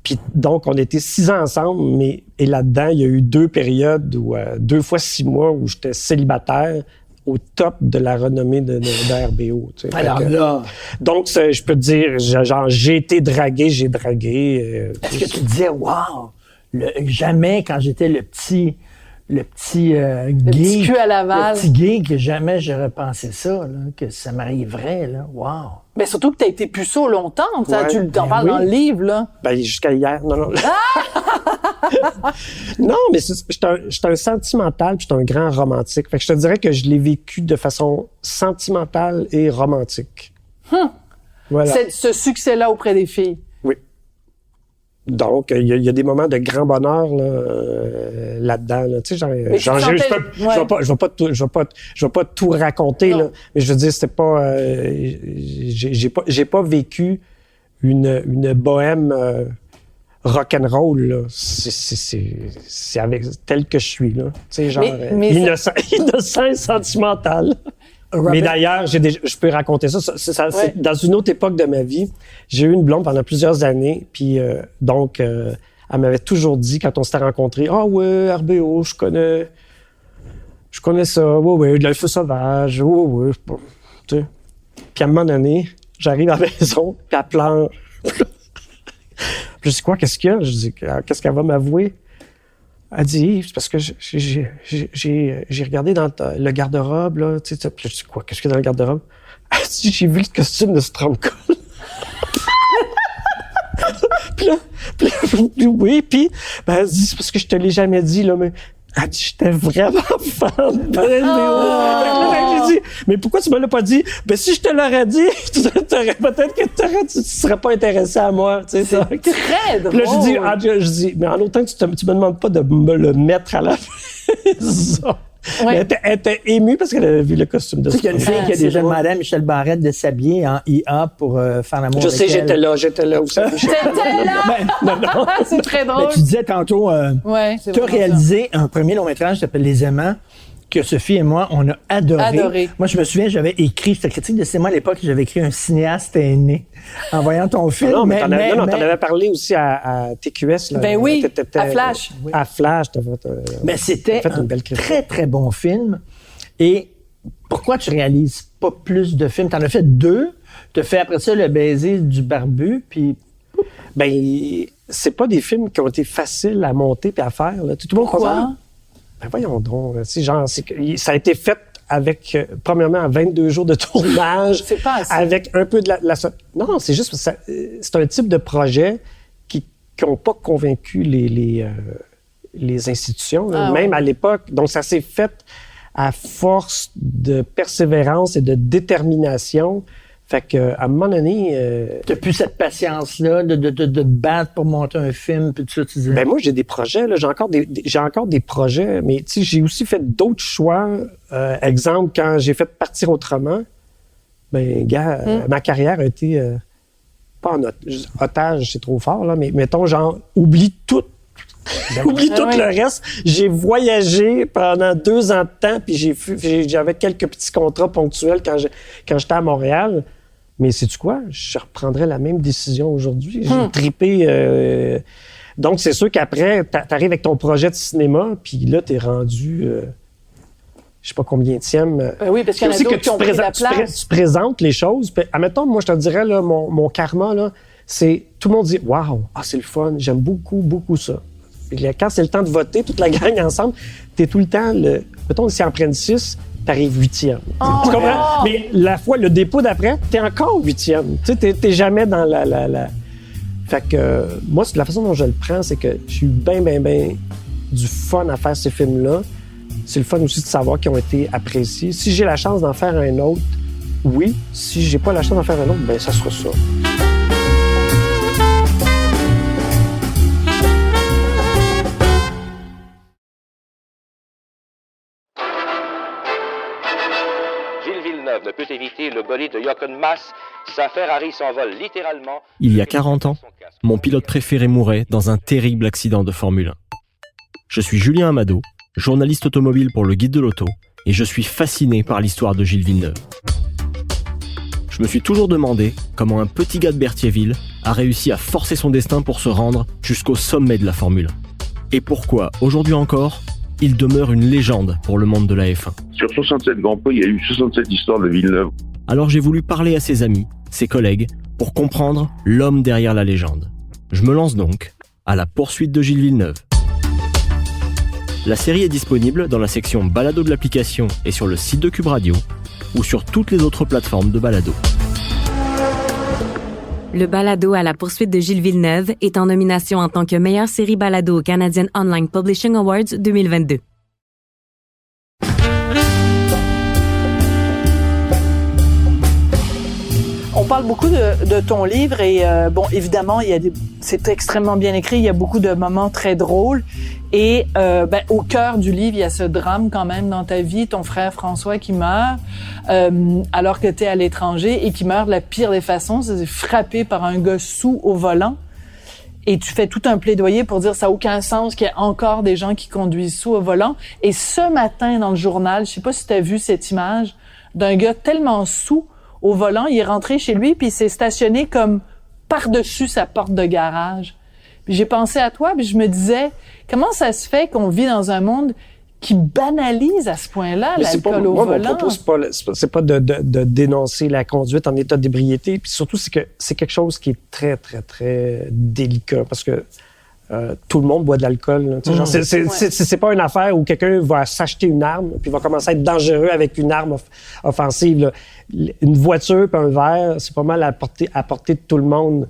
S1: Puis donc, on était 6 ans ensemble, et là-dedans, il y a eu 2 périodes, 2 fois 6 mois, où j'étais célibataire au top de la renommée de RBO. Tu sais.
S3: Alors
S1: Fait que-
S3: là,
S1: donc, je peux te dire, genre, j'ai été dragué, j'ai dragué.
S3: est-ce que tu te disais, wow, jamais quand j'étais le petit
S2: petit
S3: geek,
S2: cul à Laval.
S3: le petit geek, jamais j'aurais pensé ça, là, que ça m'arriverait, là, wow.
S2: Mais surtout que t'as été puceau longtemps. Ça,
S1: Ouais.
S2: tu t'en
S3: Ben
S2: parles
S3: oui.
S2: dans le livre, là.
S1: Ben, jusqu'à hier. Non. Non, mais je suis un sentimental, puis je suis un grand romantique. Fait que je te dirais que je l'ai vécu de façon sentimentale et romantique. Voilà.
S2: Ce succès-là auprès des filles.
S1: Oui. Donc, il y a des moments de grand bonheur là-dedans. Là. Tu sais,
S2: tu sentais-
S1: je vais pas tout raconter,
S2: Non.
S1: là, mais je veux dire, c'était pas, j'ai pas vécu une bohème rock'n'roll. Là. C'est avec tel que je suis là. Tu sais, genre
S2: Mais
S1: innocent et sentimental.
S3: Robert-
S1: Mais d'ailleurs, je peux raconter ça. C'est dans une autre époque de ma vie. J'ai eu une blonde pendant plusieurs années. Puis donc, elle m'avait toujours dit, quand on s'était rencontrés, « Ah ouais, RBO, je connais ça. Ouais, de l'elfe sauvage. Ouais. » Tu sais. Puis à un moment donné, j'arrive à la maison, puis elle pleure. Puis je dis, quoi, qu'est-ce qu'il y a? Je dis, qu'est-ce qu'elle va m'avouer? Elle dit, c'est parce que j'ai regardé dans le garde-robe, là, tu sais, puis je dis, quoi, qu'est-ce qu'il y a dans le garde-robe? Elle dit, j'ai vu le costume de Stromcol. puis là, oui, puis, ben, elle dit, c'est parce que je te l'ai jamais dit, là, mais, elle dit, j'étais vraiment fan de RBO. Fait que là, j'ai dit, mais pourquoi tu me l'as pas dit? Ben, si je te l'aurais dit, peut-être que tu serais pas intéressé à moi, tu sais, ça.
S2: Très drôle.
S1: Puis là, je dis, mais en autant que tu me demandes pas de me le mettre à la maison.
S2: Ouais.
S1: Mais elle était émue parce qu'elle avait vu le costume de
S3: Tu sais qu'il y a une fille qui a
S2: c'est
S3: déjà
S2: drôle.
S3: demandé à Michel Barrette de s'habiller en IA pour faire l'amour
S1: Je
S3: avec
S1: sais,
S3: elle.
S1: j'étais là aussi.
S2: T'étais là! C'est très
S3: Mais
S2: drôle.
S3: tu disais tantôt,
S2: Ouais, c'est
S3: tu as
S2: vraiment
S3: réalisé un premier long-métrage qui s'appelle Les Aimants, que Sophie et moi, on a adoré.
S2: Adoré.
S3: Moi, je me souviens, j'avais écrit, j'étais critique de cinéma à l'époque, j'avais écrit un cinéaste aîné en voyant ton film.
S1: Non, mais t'en
S3: mais-
S1: avais parlé aussi à TQS. Là.
S2: Ben oui,
S1: T'étais-
S2: à Flash.
S1: À Flash,
S3: mais c'était
S1: fait une
S3: un
S1: belle critique.
S3: très, très bon film. Et pourquoi tu réalises pas plus de films? T'en as fait 2. T'as fait après ça Le baiser du barbu, puis
S1: Ben, c'est pas des films qui ont été faciles à monter puis à faire. Là. Tout le monde
S2: Pourquoi?
S1: croit. Ben voyons donc. Tu sais, genre, ça a été fait avec, premièrement, 22 jours de tournage.
S2: C'est pas assez.
S1: Avec un peu de Non, c'est juste parce que c'est un type de projet qui n'ont pas convaincu les institutions, là,
S2: Ah
S1: même
S2: ouais.
S1: à l'époque. Donc, ça s'est fait à force de persévérance et de détermination. Fait que, à un moment donné...
S3: t'as plus cette patience-là de te battre pour monter un film, puis tout ça, tu disais.
S1: Ben moi, j'ai des projets. Là, j'ai encore des projets, mais tu sais, j'ai aussi fait d'autres choix. Exemple, quand j'ai fait Partir autrement, ben gars, ma carrière a été pas en otage, c'est trop fort là, mais mettons genre oublie tout. Oublie tout
S2: oui.
S1: le reste. J'ai voyagé pendant 2 ans de temps, puis j'avais quelques petits contrats ponctuels quand j'étais à Montréal. Mais sais-tu quoi? Je reprendrais la même décision aujourd'hui. J'ai trippé. Donc, c'est sûr qu'après, t'arrives avec ton projet de cinéma, puis là, t'es rendu je sais pas combienième.
S2: Oui, parce qu'il y en a d'autres qui ont pris la place.
S1: Tu présentes les choses. Puis, admettons, moi, je te dirais, là, mon karma, là, c'est tout le monde dit « Wow, c'est le fun, j'aime beaucoup, beaucoup ça. » Puis quand c'est le temps de voter, toute la gang ensemble, t'es tout le temps, mettons, si en prennent 6, t'arrives 8e. Tu comprends? Mais le dépôt d'après, t'es encore 8e. Tu sais, t'es jamais dans la... Fait que, moi, la façon dont je le prends, c'est que j'ai eu bien du fun à faire ces films-là. C'est le fun aussi de savoir qu'ils ont été appréciés. Si j'ai la chance d'en faire un autre, oui. Si j'ai pas la chance d'en faire un autre, ben ça sera ça.
S4: Gilles Villeneuve ne peut éviter le bolide de Jochen Mass. Sa Ferrari s'envole littéralement.
S5: Il y a 40 ans, mon pilote préféré mourait dans un terrible accident de Formule 1. Je suis Julien Amado, journaliste automobile pour le Guide de l'Auto, et je suis fasciné par l'histoire de Gilles Villeneuve. Je me suis toujours demandé comment un petit gars de Berthierville a réussi à forcer son destin pour se rendre jusqu'au sommet de la Formule 1. Et pourquoi, aujourd'hui encore, il demeure une légende pour le monde de la F1.
S6: Sur 67 Grands Prix, il y a eu 67 histoires de Villeneuve.
S5: Alors j'ai voulu parler à ses amis, ses collègues, pour comprendre l'homme derrière la légende. Je me lance donc à la poursuite de Gilles Villeneuve. La série est disponible dans la section balado de l'application et sur le site de Cube Radio ou sur toutes les autres plateformes de balado.
S7: Le balado à la poursuite de Gilles Villeneuve est en nomination en tant que meilleure série balado au Canadian Online Publishing Awards 2022.
S2: On parle beaucoup de ton livre et bon, évidemment, c'est extrêmement bien écrit. Il y a beaucoup de moments très drôles et au cœur du livre, il y a ce drame quand même dans ta vie, ton frère François qui meurt alors que tu es à l'étranger et qui meurt de la pire des façons, c'est frappé par un gars sous au volant. Et tu fais tout un plaidoyer pour dire ça n'a aucun sens qu'il y ait encore des gens qui conduisent sous au volant. Et ce matin dans le journal, je sais pas si tu as vu cette image d'un gars tellement sous au volant, il est rentré chez lui puis il s'est stationné comme par-dessus sa porte de garage. Puis j'ai pensé à toi puis je me disais comment ça se fait qu'on vit dans un monde qui banalise à ce point-là l'alcool au volant. Mon
S1: propos, c'est pas de dénoncer la conduite en état d'ébriété, puis surtout c'est que c'est quelque chose qui est très très très délicat parce que tout le monde boit de l'alcool. Genre, c'est pas une affaire où quelqu'un va s'acheter une arme puis va commencer à être dangereux avec une arme offensive. Là. Une voiture puis un verre, c'est pas mal à portée de tout le monde.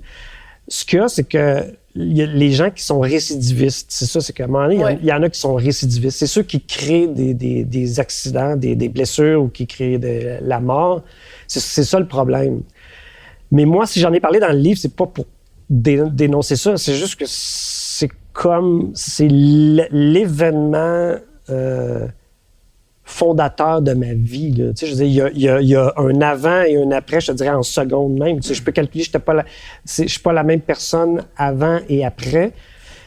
S1: Ce qu'il y a, c'est que y a les gens qui sont récidivistes, c'est ça, c'est qu'à un moment donné, il y en a qui sont récidivistes. C'est ceux qui créent des accidents, des blessures ou qui créent la mort. C'est ça le problème. Mais moi, si j'en ai parlé dans le livre, c'est pas pour dénoncer ça, c'est juste que c'est l'événement fondateur de ma vie. Là. Tu sais, je veux dire, il y a un avant et un après, je te dirais en seconde même. Tu sais, je peux calculer, je suis pas la même personne avant et après.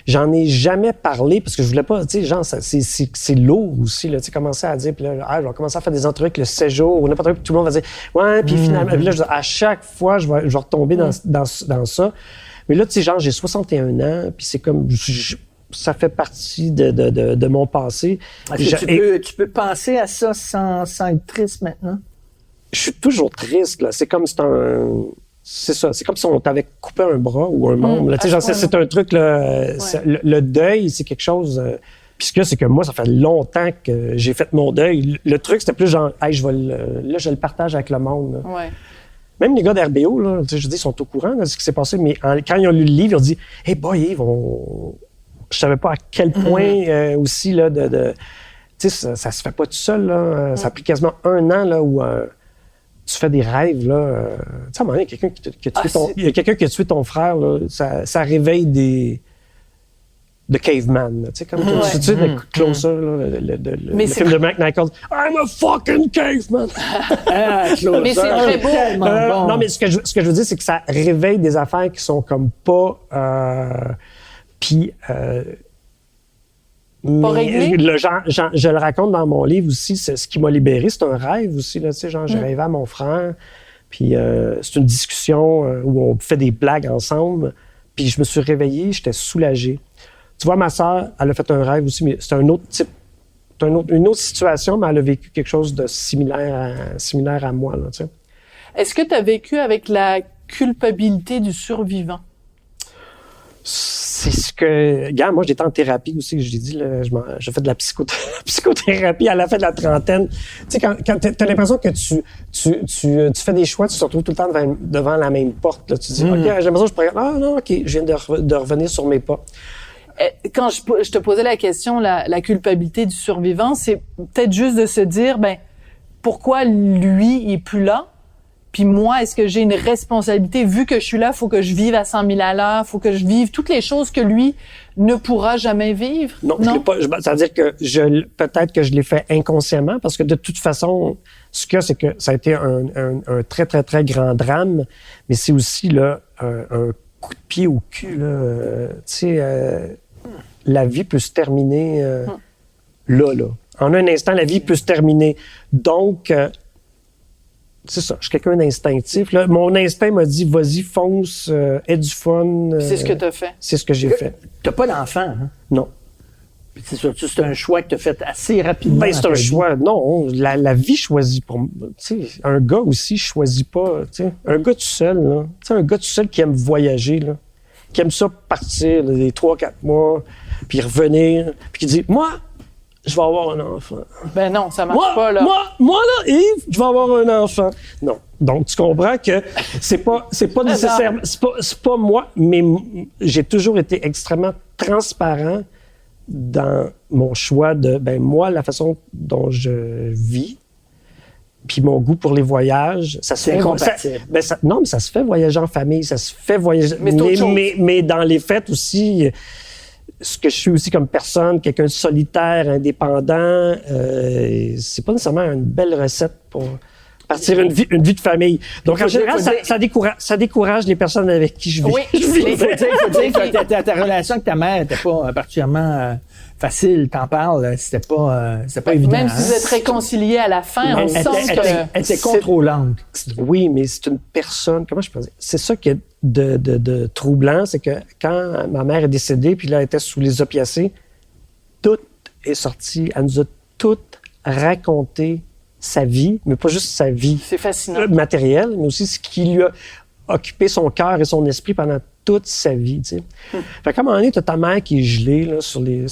S1: J'en ai jamais parlé parce que je voulais pas, tu sais, genre, c'est lourd aussi, là, tu sais, commencer à dire, puis là, je vais commencer à faire des entrevues avec le séjour ou n'importe quoi, puis tout le monde va dire, ouais, puis finalement, puis là, à chaque fois, je vais retomber dans ça. Mais là, tu sais, genre, j'ai 61 ans, puis c'est comme, ça fait partie de mon passé.
S3: Tu peux penser à ça sans être triste maintenant?
S1: Je suis toujours triste, là. C'est comme c'est ça. C'est comme si on t'avait coupé un bras ou un membre. Là. Tu sais, genre, c'est un truc, là. Ouais. Le deuil, c'est quelque chose. Puis ce que c'est que moi, ça fait longtemps que j'ai fait mon deuil. Le truc, c'était plus genre, hey, je le partage avec le monde. Là. Ouais. Même les gars d'RBO, là, je dis, ils sont au courant de ce qui s'est passé. Mais quand ils ont lu le livre, ils ont dit, hey boy, Yves, je savais pas à quel point aussi, là, tu sais, ça se fait pas tout seul, là. Ça a pris quasiment 1 an, là, où tu fais des rêves, là. Tu sais, à un moment donné, il y a quelqu'un qui a tué ton frère, là. Ça réveille de caveman, tu sais, comme tu sais, de Closer, le film de Mike Nichols. I'm a fucking caveman!
S2: Mais c'est très beau.
S1: Non, mais ce que je veux dire, c'est que ça réveille des affaires qui sont comme pas... Puis, je le raconte dans mon livre aussi, c'est ce qui m'a libéré, c'est un rêve aussi, là, tu sais, genre, j'ai rêvé à mon frère, puis c'est une discussion où on fait des blagues ensemble, puis je me suis réveillé, j'étais soulagé. Tu vois, ma sœur, elle a fait un rêve aussi, mais c'est un autre type une autre situation, mais elle a vécu quelque chose de similaire à moi, là, tu sais.
S2: Est-ce que tu as vécu avec la culpabilité du survivant?
S1: C'est ce que... Regarde, moi, j'étais en thérapie aussi, je l'ai dit, là, je fais de la psychothérapie à la fin de la trentaine. Tu sais, quand t'as l'impression que tu fais des choix, tu te retrouves tout le temps devant la même porte, là. Tu dis, OK, j'aimerais ça, je pourrais... Ah non, OK, je viens de revenir sur mes pas.
S2: Quand je te posais la question, la culpabilité du survivant, c'est peut-être juste de se dire, ben, pourquoi lui, il est plus là? Puis moi, est-ce que j'ai une responsabilité? Vu que je suis là, faut que je vive à 100 000 à l'heure, faut que je vive toutes les choses que lui ne pourra jamais vivre.
S1: Non. Je l'ai pas. C'est-à-dire que peut-être que je l'ai fait inconsciemment, parce que de toute façon, ce que c'est que ça a été un très, très, très grand drame, mais c'est aussi là un coup de pied au cul, là. Tu sais, la vie peut se terminer là. En un instant, la vie peut se terminer. Donc, c'est ça, je suis quelqu'un d'instinctif. Là. Mon instinct m'a dit, vas-y, fonce, aie du fun.
S2: C'est ce que tu as fait.
S1: C'est ce que j'ai fait.
S3: T'as pas d'enfant, hein?
S1: Non.
S3: C'est un choix que tu as fait assez rapidement.
S1: Ben, c'est un choix. Non, la vie choisit pour... Tu sais, un gars aussi choisit pas... Tu sais, un gars tout seul, là. Tu sais, un gars tout seul qui aime voyager, là. Qui aime ça partir, là, les 3-4 mois, puis revenir, puis qui dit, moi, je vais avoir un enfant.
S2: Ben non, ça marche pas, là.
S1: Moi, là, Yves, je vais avoir un enfant. Non. Donc, tu comprends que c'est pas nécessaire. C'est pas moi, mais j'ai toujours été extrêmement transparent dans mon choix de, moi, la façon dont je vis, puis mon goût pour les voyages, ça se fait
S3: incompatible.
S1: Non, mais ça se fait voyager en famille, ça se fait voyager. Mais dans les fêtes aussi, ce que je suis aussi comme personne, quelqu'un de solitaire, indépendant, c'est pas nécessairement une belle recette pour partir une vie de famille. Donc, en général, ça décourage les personnes avec qui je vis.
S2: Oui,
S3: Il faut dire que ta relation avec ta mère n'était pas particulièrement facile. T'en parles, c'était pas évident.
S2: Même si vous êtes réconciliés à la fin, on sent
S3: Elle était contrôlante.
S1: Oui, mais c'est une personne... Comment je peux dire? C'est ça qui est de troublant, c'est que quand ma mère est décédée, puis là, elle était sous les opiacés, tout est sorti. Elle nous a tout raconté sa vie, mais pas juste sa vie matérielle, mais aussi ce qui lui a occupé son cœur et son esprit pendant toute sa vie, tu sais. Fait qu'à un moment donné, t'as ta mère qui est gelée, là, sur la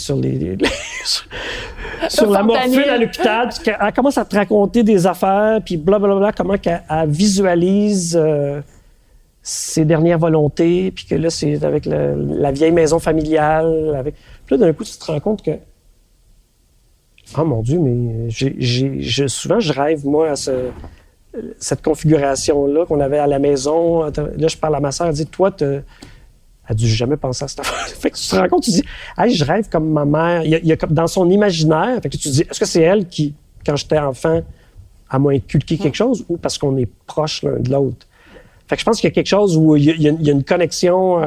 S1: morphine à l'hôpital, puis elle commence à te raconter des affaires, puis blablabla, comment qu'elle visualise ses dernières volontés, puis que là, c'est avec la vieille maison familiale. Puis là, d'un coup, tu te rends compte que oh mon Dieu, mais souvent, je rêve, moi, à cette configuration-là qu'on avait à la maison. Là, je parle à ma sœur, elle dit, toi, elle a dû jamais penser à cette affaire. Fait que tu te rends compte, tu dis, hey, je rêve comme ma mère. Il y a comme dans son imaginaire, fait que tu te dis, est-ce que c'est elle qui, quand j'étais enfant, elle m'a inculqué quelque chose ou parce qu'on est proches l'un de l'autre? Fait que je pense qu'il y a quelque chose où il y a une connexion.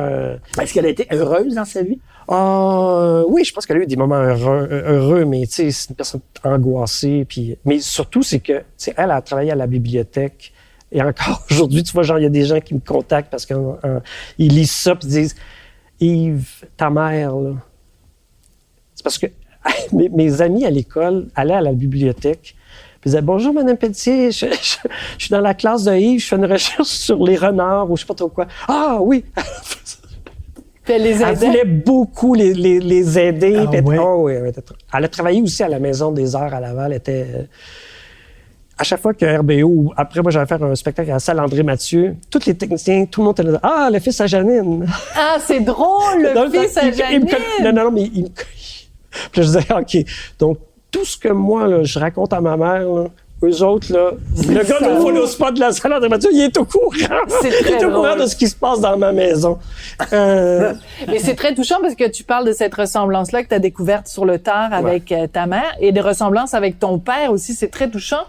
S3: Est-ce qu'elle a été heureuse dans sa vie?
S1: Oui, je pense qu'elle a eu des moments heureux, mais tu sais, c'est une personne angoissée. Mais surtout, c'est que, tu sais, elle a travaillé à la bibliothèque. Et encore aujourd'hui, tu vois, genre, il y a des gens qui me contactent parce qu'ils lisent ça puis disent, Yves, ta mère, là. C'est parce que mes amis à l'école allaient à la bibliothèque. Puis ils disaient, bonjour, Madame Pelletier, je suis dans la classe de Yves, je fais une recherche sur les renards ou je sais pas trop quoi. Ah oui! Elle voulait beaucoup les aider.
S3: Ah, ouais.
S1: Elle a travaillé aussi à la Maison des Arts à Laval. À chaque fois que RBO, après moi j'allais faire un spectacle à la salle André Mathieu, tous les techniciens, tout le monde était là. Ah, le fils à Janine!
S2: Ah, c'est drôle, le fils à Janine!
S1: Non, mais il me... Puis là, je disais, OK, donc tout ce que moi, là, je raconte à ma mère, là, eux autres, là, le gars de follow spot de la salle André Mathieu, il est au courant. Il est au courant de ce qui se passe dans ma maison.
S2: Mais c'est très touchant parce que tu parles de cette ressemblance-là que tu as découverte sur le tard avec ta mère et des ressemblances avec ton père aussi. C'est très touchant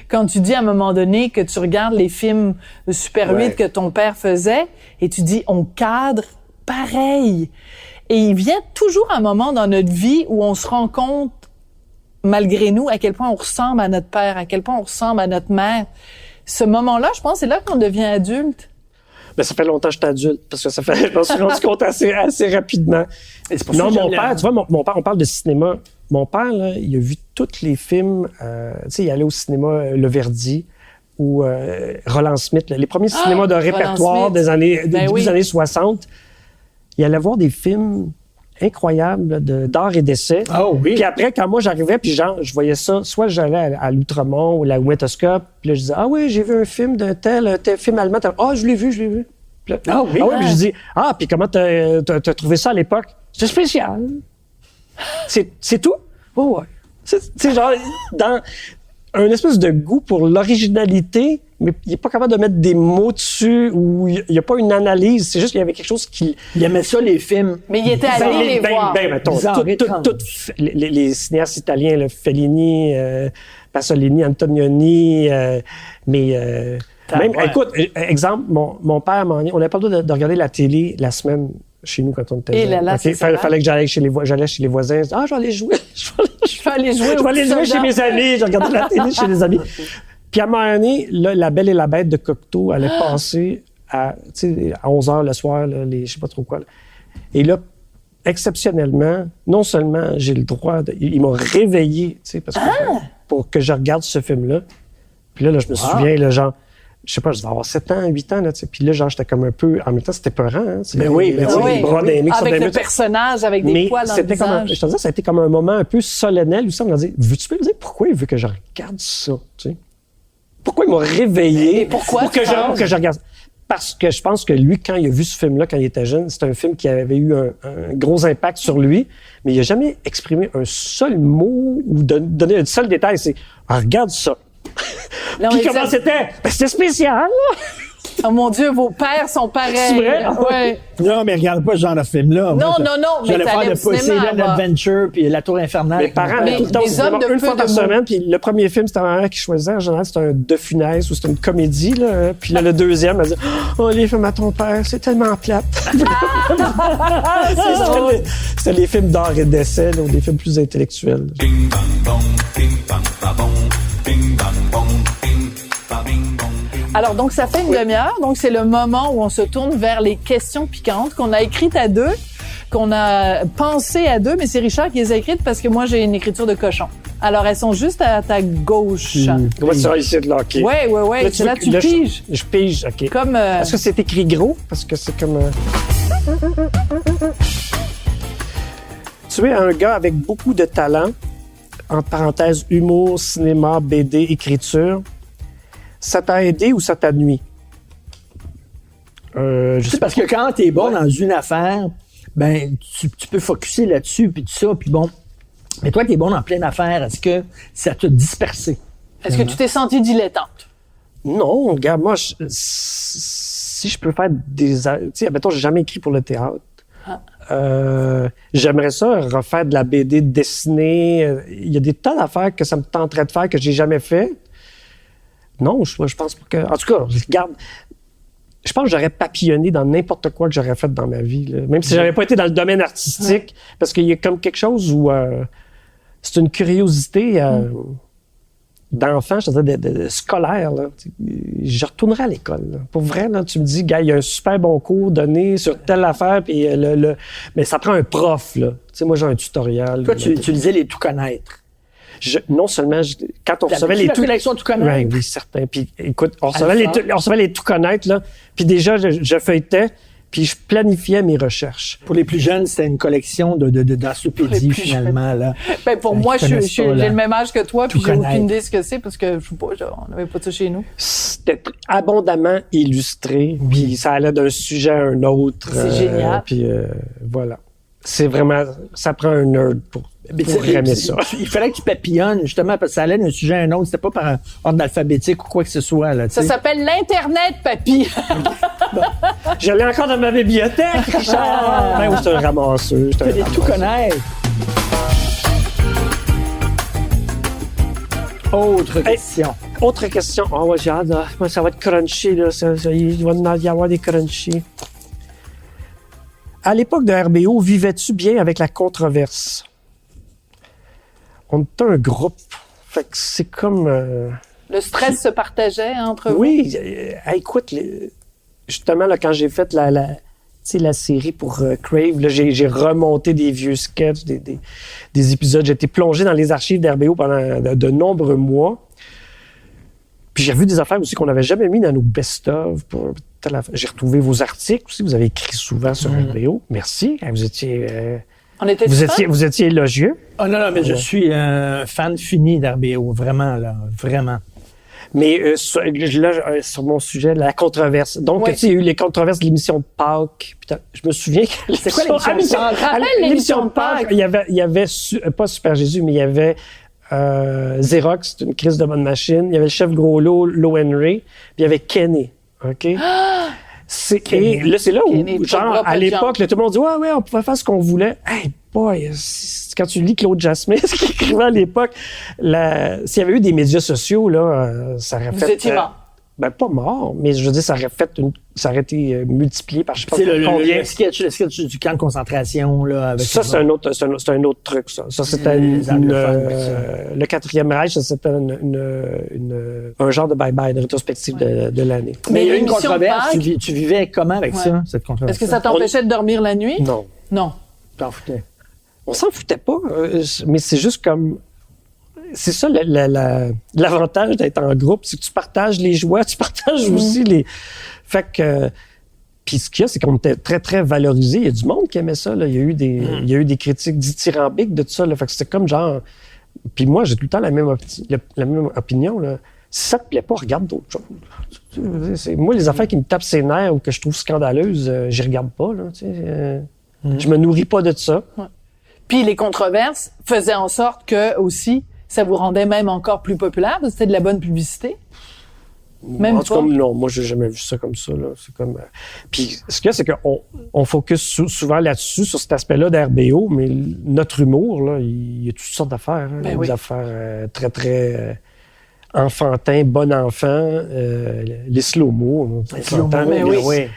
S2: quand tu dis à un moment donné que tu regardes les films de Super 8 que ton père faisait et tu dis on cadre pareil. Et il vient toujours un moment dans notre vie où on se rend compte malgré nous, à quel point on ressemble à notre père, à quel point on ressemble à notre mère. Ce moment-là, je pense, c'est là qu'on devient adulte.
S1: Ben, ça fait longtemps que j'étais adulte, parce que je m'en suis rendu compte assez rapidement.
S3: C'est pour
S1: non,
S3: ça
S1: mon père, tu vois, mon père, on parle de cinéma. mon père, là, il a vu tous les films. Tu sais, il allait au cinéma Le Verdi ou Roland Smith, là, les premiers cinémas de répertoire des début des années 60. Il allait voir des films incroyables là, d'art et d'essai.
S3: Ah oui.
S1: Puis après, quand moi j'arrivais, puis genre, je voyais ça, soit j'allais à l'Outremont ou la Ouentoscope, puis là, je disais, ah oui, j'ai vu un film d'un tel film allemand. Ah, je l'ai vu. Puis là, ah oui, puis je dis, puis comment t'as trouvé ça à l'époque? C'est spécial. C'est tout? Oh, ouais. C'est genre, dans un espèce de goût pour l'originalité, mais il n'est pas capable de mettre des mots dessus ou il n'y a pas une analyse. C'est juste qu'il y avait quelque chose qui...
S3: Il aimait ça, les films.
S2: Mais il était allé les voir.
S1: Mettons,
S3: Bizarre,
S1: les cinéastes italiens, là, Fellini, Pasolini, Antonioni, même, écoute, exemple, mon père, on n'avait pas le droit de regarder la télé la semaine chez nous quand on était jeunes.
S2: Okay.
S1: Fallait que j'allais chez les voisins. Ah, je vais aller jouer.
S2: Je vais aller jouer
S1: chez mes amis. Je regardais la télé chez les amis. Puis à un moment donné, là, La Belle et la Bête de Cocteau allait passer à 11h le soir, là, je sais pas trop quoi. Là. Et là, exceptionnellement, non seulement j'ai le droit ils m'ont réveillé, parce que pour que je regarde ce film-là. Puis là, je me souviens, là, genre, je sais pas, je devais avoir 7 ans, 8 ans, là, puis là, genre, j'étais comme un peu, en même temps, c'était peurant, hein.
S3: Ben oui,
S1: les bras d'un mec
S2: avec le personnage, avec des poils dans le visage.
S1: Je te disais, ça a été comme un moment un peu solennel où ça me dit, veux-tu me dire pourquoi il veut que je regarde ça, tu sais? Pourquoi il m'a réveillé?
S2: Et pourquoi
S1: pour que je regarde? Parce que je pense que lui, quand il a vu ce film-là, quand il était jeune, c'est un film qui avait eu un gros impact sur lui, mais il n'a jamais exprimé un seul mot ou donné un seul détail. C'est « regarde ça ». Puis comment c'était? C'était spécial, là!
S2: Oh mon Dieu, vos pères sont pareils.
S1: C'est vrai?
S2: Ouais.
S3: Non, mais regarde pas ce genre de film-là.
S2: Non,
S3: mais
S2: t'allais
S3: faire
S2: au
S3: de
S2: cinéma,
S3: Poseidon Adventure puis La Tour Infernale.
S1: Mes parents allaient tout le temps au cinéma, une fois par semaine, puis le premier film, c'était ma mère qui choisissait. En général, c'était un De Funès ou c'était une comédie, là. Puis là, le deuxième, elle disait « Oh, les films à ton père, c'est tellement plate. » C'était les films d'art et d'essai, là, ou des films plus intellectuels.
S8: Bing bang bong, bing bang ba bong, bing bang bong, bing ba bing bong.
S2: Alors, donc, ça fait une demi-heure. Donc, c'est le moment où on se tourne vers les questions piquantes qu'on a écrites à deux, qu'on a pensées à deux, mais c'est Richard qui les a écrites parce que moi, j'ai une écriture de cochon. Alors, elles sont juste à ta gauche.
S1: Comment tu vas essayer de locker?
S2: Ouais. C'est là que tu piges.
S1: Je pige, OK.
S2: Comme...
S1: Est-ce que c'est écrit gros? Parce que c'est comme... Tu es un gars avec beaucoup de talent, entre parenthèses, humour, cinéma, BD, écriture. Ça t'a aidé ou ça t'a nuit?
S3: Parce que quand t'es bon dans une affaire, ben tu peux focusser là-dessus, puis tout ça, puis bon. Mais toi, t'es bon dans plein d'affaires. Est-ce que ça t'a dispersé?
S2: Est-ce que tu t'es sentie dilettante?
S1: Non, regarde, moi, si je peux faire des... Tu sais, mettons, j'ai jamais écrit pour le théâtre. J'aimerais ça, refaire de la BD dessinée. Il y a des tas d'affaires que ça me tenterait de faire que j'ai jamais fait. Non, je pense pas que... En tout cas, regarde, je pense que j'aurais papillonné dans n'importe quoi que j'aurais fait dans ma vie. Là. Même si j'avais pas été dans le domaine artistique, parce qu'il y a comme quelque chose où c'est une curiosité d'enfant, je veux dire, de scolaire. Là. Je retournerai à l'école. Là. Pour vrai, là, tu me dis, gars, il y a un super bon cours donné sur telle affaire, puis mais ça prend un prof. Là. Tu sais, moi, j'ai un tutoriel.
S3: Toi, tu lisais les tout connaître.
S1: Non seulement, quand on recevait les
S3: tout connaître.
S1: Oui, certain. Puis écoute, on recevait les tout connaître, là. Puis déjà, je feuilletais, puis je planifiais mes recherches.
S3: Pour les plus jeunes, c'était une collection d'encyclopédies, finalement, là.
S2: Ben, pour moi, j'ai le même âge que toi, puis j'ai aucune idée ce que c'est, parce que, je sais pas, on n'avait pas ça chez nous.
S1: C'était abondamment illustré, puis ça allait d'un sujet à un autre.
S2: C'est génial.
S1: Puis voilà. C'est vraiment, ça prend un nerd pour aimer ça.
S3: Il fallait que tu papillonnes, justement, parce que ça allait d'un sujet à un autre. C'était pas par ordre alphabétique ou quoi que ce soit. Là,
S2: ça s'appelle l'Internet, papy.
S1: Je l'ai encore dans ma bibliothèque, Richard. Ben oui, c'est un ramasseux.
S3: Tu peux tout connaître. Autre question.
S1: Autre question. Oh, ouais, j'ai hâte. Moi, ça va être crunchy, là. Il va y avoir des crunchy. À l'époque de RBO, vivais-tu bien avec la controverse? On était un groupe. Fait que c'est comme...
S2: Le stress se partageait entre vous?
S1: Oui. Écoute, justement, là, quand j'ai fait sais, la série pour Crave. Là, j'ai remonté des vieux sketchs, des épisodes. J'ai été plongé dans les archives d'RBO pendant de nombreux mois. Puis j'ai revu des affaires aussi qu'on n'avait jamais mis dans nos best-of. J'ai retrouvé vos articles aussi. Vous avez écrit souvent sur RBO. Merci. Vous étiez...
S2: On était
S1: vous étiez élogieux.
S3: Oh non, mais je suis un fan fini d'RBO. Vraiment, là. Vraiment.
S1: Mais sur mon sujet, la controverse. Donc, tu sais, il y a eu les controverses de l'émission de Pâques. Putain, je me souviens que
S3: c'est quoi l'émission de Pâques?
S1: L'émission de Pâques, il y avait pas Super Jésus, mais il y avait Xerox, c'est une crise de bonne machine. Il y avait le chef Gros-Lot, Lo Henry, puis il y avait Kenny. OK? Et là, c'est là où, genre, à l'époque, là, tout le monde dit ouais, on pouvait faire ce qu'on voulait. Hey, boy, quand tu lis Claude Jasmin, ce qu'il écrivait à l'époque, s'il y avait eu des médias sociaux, là, ça aurait fait...
S2: Vous étiez mort.
S1: Ben, pas mort, mais je veux dire, ça aurait été multiplié par je sais pas
S3: combien. Le sketch du camp de concentration, là. Avec
S1: ça, c'est un autre truc, ça. Ça, c'était le 4e Reich, ça, c'était un genre de bye-bye, de rétrospective de l'année.
S3: Mais il y a eu une controverse. Tu vivais comment avec ça, cette controverse?
S2: Est-ce que ça t'empêchait de dormir la nuit?
S1: Non.
S2: Non.
S3: T'en foutais?
S1: On s'en foutait pas, mais c'est juste comme... C'est ça l'avantage d'être en groupe, c'est que tu partages les joies, tu partages aussi les... Fait que... Puis ce qu'il y a, c'est qu'on était très, très valorisés. Il y a du monde qui aimait ça, là. Il y a eu des critiques dithyrambiques de tout ça, là. Fait que c'était comme genre... Puis moi, j'ai tout le temps la même opinion, là. Si ça te plaît pas, regarde d'autres choses. Moi, les affaires qui me tapent ses nerfs ou que je trouve scandaleuses, j'y regarde pas, là, tu sais. Je me nourris pas de ça.
S2: Ouais. Puis les controverses faisaient en sorte que, aussi... Ça vous rendait même encore plus populaire? C'était de la bonne publicité? Même
S1: en tout cas, non, moi, j'ai jamais vu ça comme ça, là. C'est comme... Puis, ce qu'il y a, c'est qu'on focus souvent là-dessus, sur cet aspect-là d'RBO, mais notre humour, là, il y a toutes sortes d'affaires. Hein. Il y a des affaires très, très enfantins, bon enfant, les slow-mo.
S3: Les slow-mo, oui.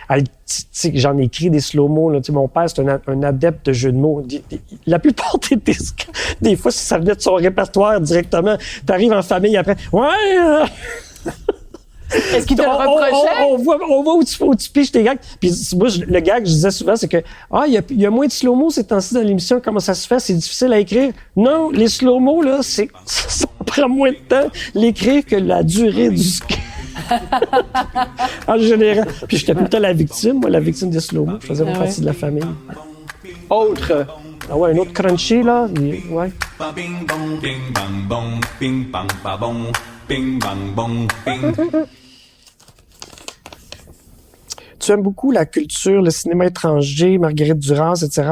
S1: J'en ai écrit des slow-mo. Là. Mon père, c'est un adepte de jeux de mots. La plupart des fois, si ça venait de son répertoire directement, t'arrives en famille après. Ouais!
S2: Est-ce qu'il te le reprochait?
S1: On voit où tu piches tes gags. Puis moi, le gag que je disais souvent, c'est que il y a moins de slow-mo ces temps-ci dans l'émission. Comment ça se fait? C'est difficile à écrire. Non, les slow-mo, là, ça prend moins de temps l'écrire que la durée du sketch. En général. Puis j'étais tout le temps la victime des slow-mo. Je faisais partie de la famille.
S3: Autre.
S1: Ah ouais, un autre crunchy, là. Ouais.
S8: Bing bong, bing bang bong, bing bang ba bong, bing bang bong, bing.
S1: Tu aimes beaucoup la culture, le cinéma étranger, Marguerite Duras, etc.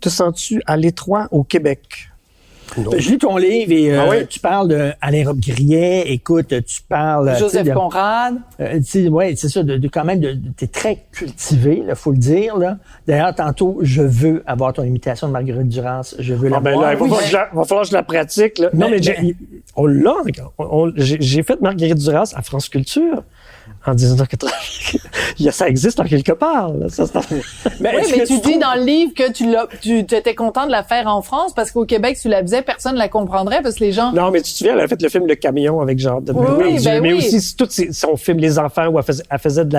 S1: Te sens-tu à l'étroit au Québec? Non.
S3: Je lis ton livre et tu parles d'Alain Robbe-Grillet. Écoute, tu parles...
S2: Joseph Conrad.
S3: Oui, c'est ça, quand même, t'es très cultivé, il faut le dire. Là. D'ailleurs, tantôt, je veux avoir ton imitation de Marguerite Duras. Je veux la voir.
S1: Il va falloir que je la pratique. Là. Non, mais on l'a. J'ai fait Marguerite Duras à France Culture en 1980. Ça existe en quelque part. Là.
S2: Mais tu dis dans le livre que tu étais content de la faire en France parce qu'au Québec, tu la faisais, personne ne la comprendrait parce que les gens...
S1: Non, mais tu te souviens, elle a fait le film Le Camion avec genre de mais aussi tout son film Les Enfants où elle faisait de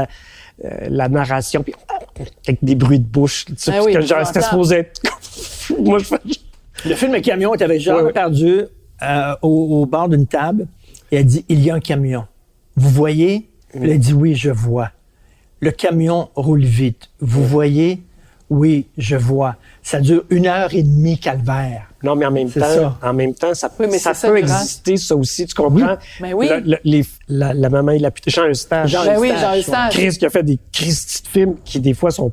S1: la narration puis avec des bruits de bouche. Tu sais, genre c'était supposé être... Moi,
S3: Le film Le Camion, tu avais genre perdu au bord d'une table et elle dit « Il y a un camion. Vous voyez? » Elle a dit « Oui, je vois. » Le camion roule vite. Vous voyez? Oui, je vois. Ça dure 1h30, calvaire.
S1: Non, mais en même temps, ça peut exister, ça aussi. Tu comprends?
S2: Mais oui.
S1: La maman et la pute. Jean Eustache.
S2: Jean Eustache.
S1: Chris qui a fait des Christy de films qui, des fois, sont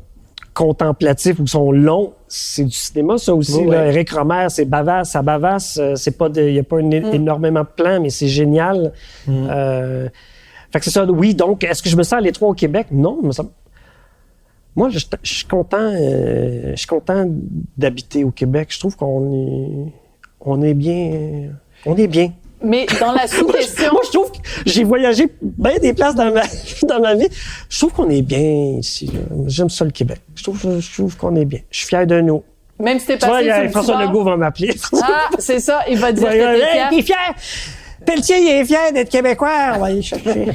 S1: contemplatifs ou sont longs. C'est du cinéma, ça aussi. Oui, là. Éric Rohmer, c'est bavasse. Ça bavasse. Il n'y a pas énormément de plans, mais c'est génial. Fait que c'est ça. Oui, donc, est-ce que je me sens à l'étroit au Québec? Non, moi, je suis content d'habiter au Québec. Je trouve on est bien.
S2: Mais dans la sous-question...
S1: Moi, je trouve que j'ai voyagé bien des places dans ma vie. Je trouve qu'on est bien ici. Là. J'aime ça, le Québec. Je trouve qu'on est bien. Je suis fier de nous.
S2: Même si t'es passé sur le
S1: François Legault va m'appeler.
S2: Ah, c'est ça. Il va dire que t'es fier.
S1: T'es fier? Pelletier, il est fier d'être québécois, on va aller chercher.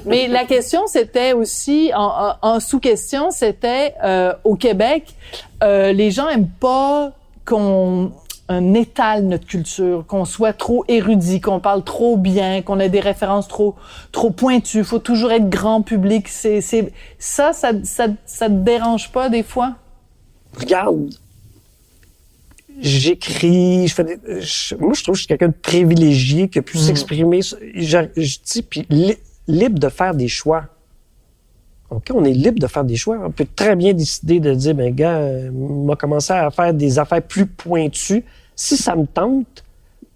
S2: Mais la question, c'était aussi, en sous-question, c'était au Québec, les gens aiment pas qu'on étale notre culture, qu'on soit trop érudit, qu'on parle trop bien, qu'on ait des références trop pointues. Faut toujours être grand public. Ça te dérange pas des fois?
S1: Regarde, j'écris, moi, je trouve que je suis quelqu'un de privilégié qui a pu s'exprimer. Je dis, puis libre de faire des choix. OK, on est libre de faire des choix. On peut très bien décider de dire, ben gars, on va commencer à faire des affaires plus pointues. Si ça me tente,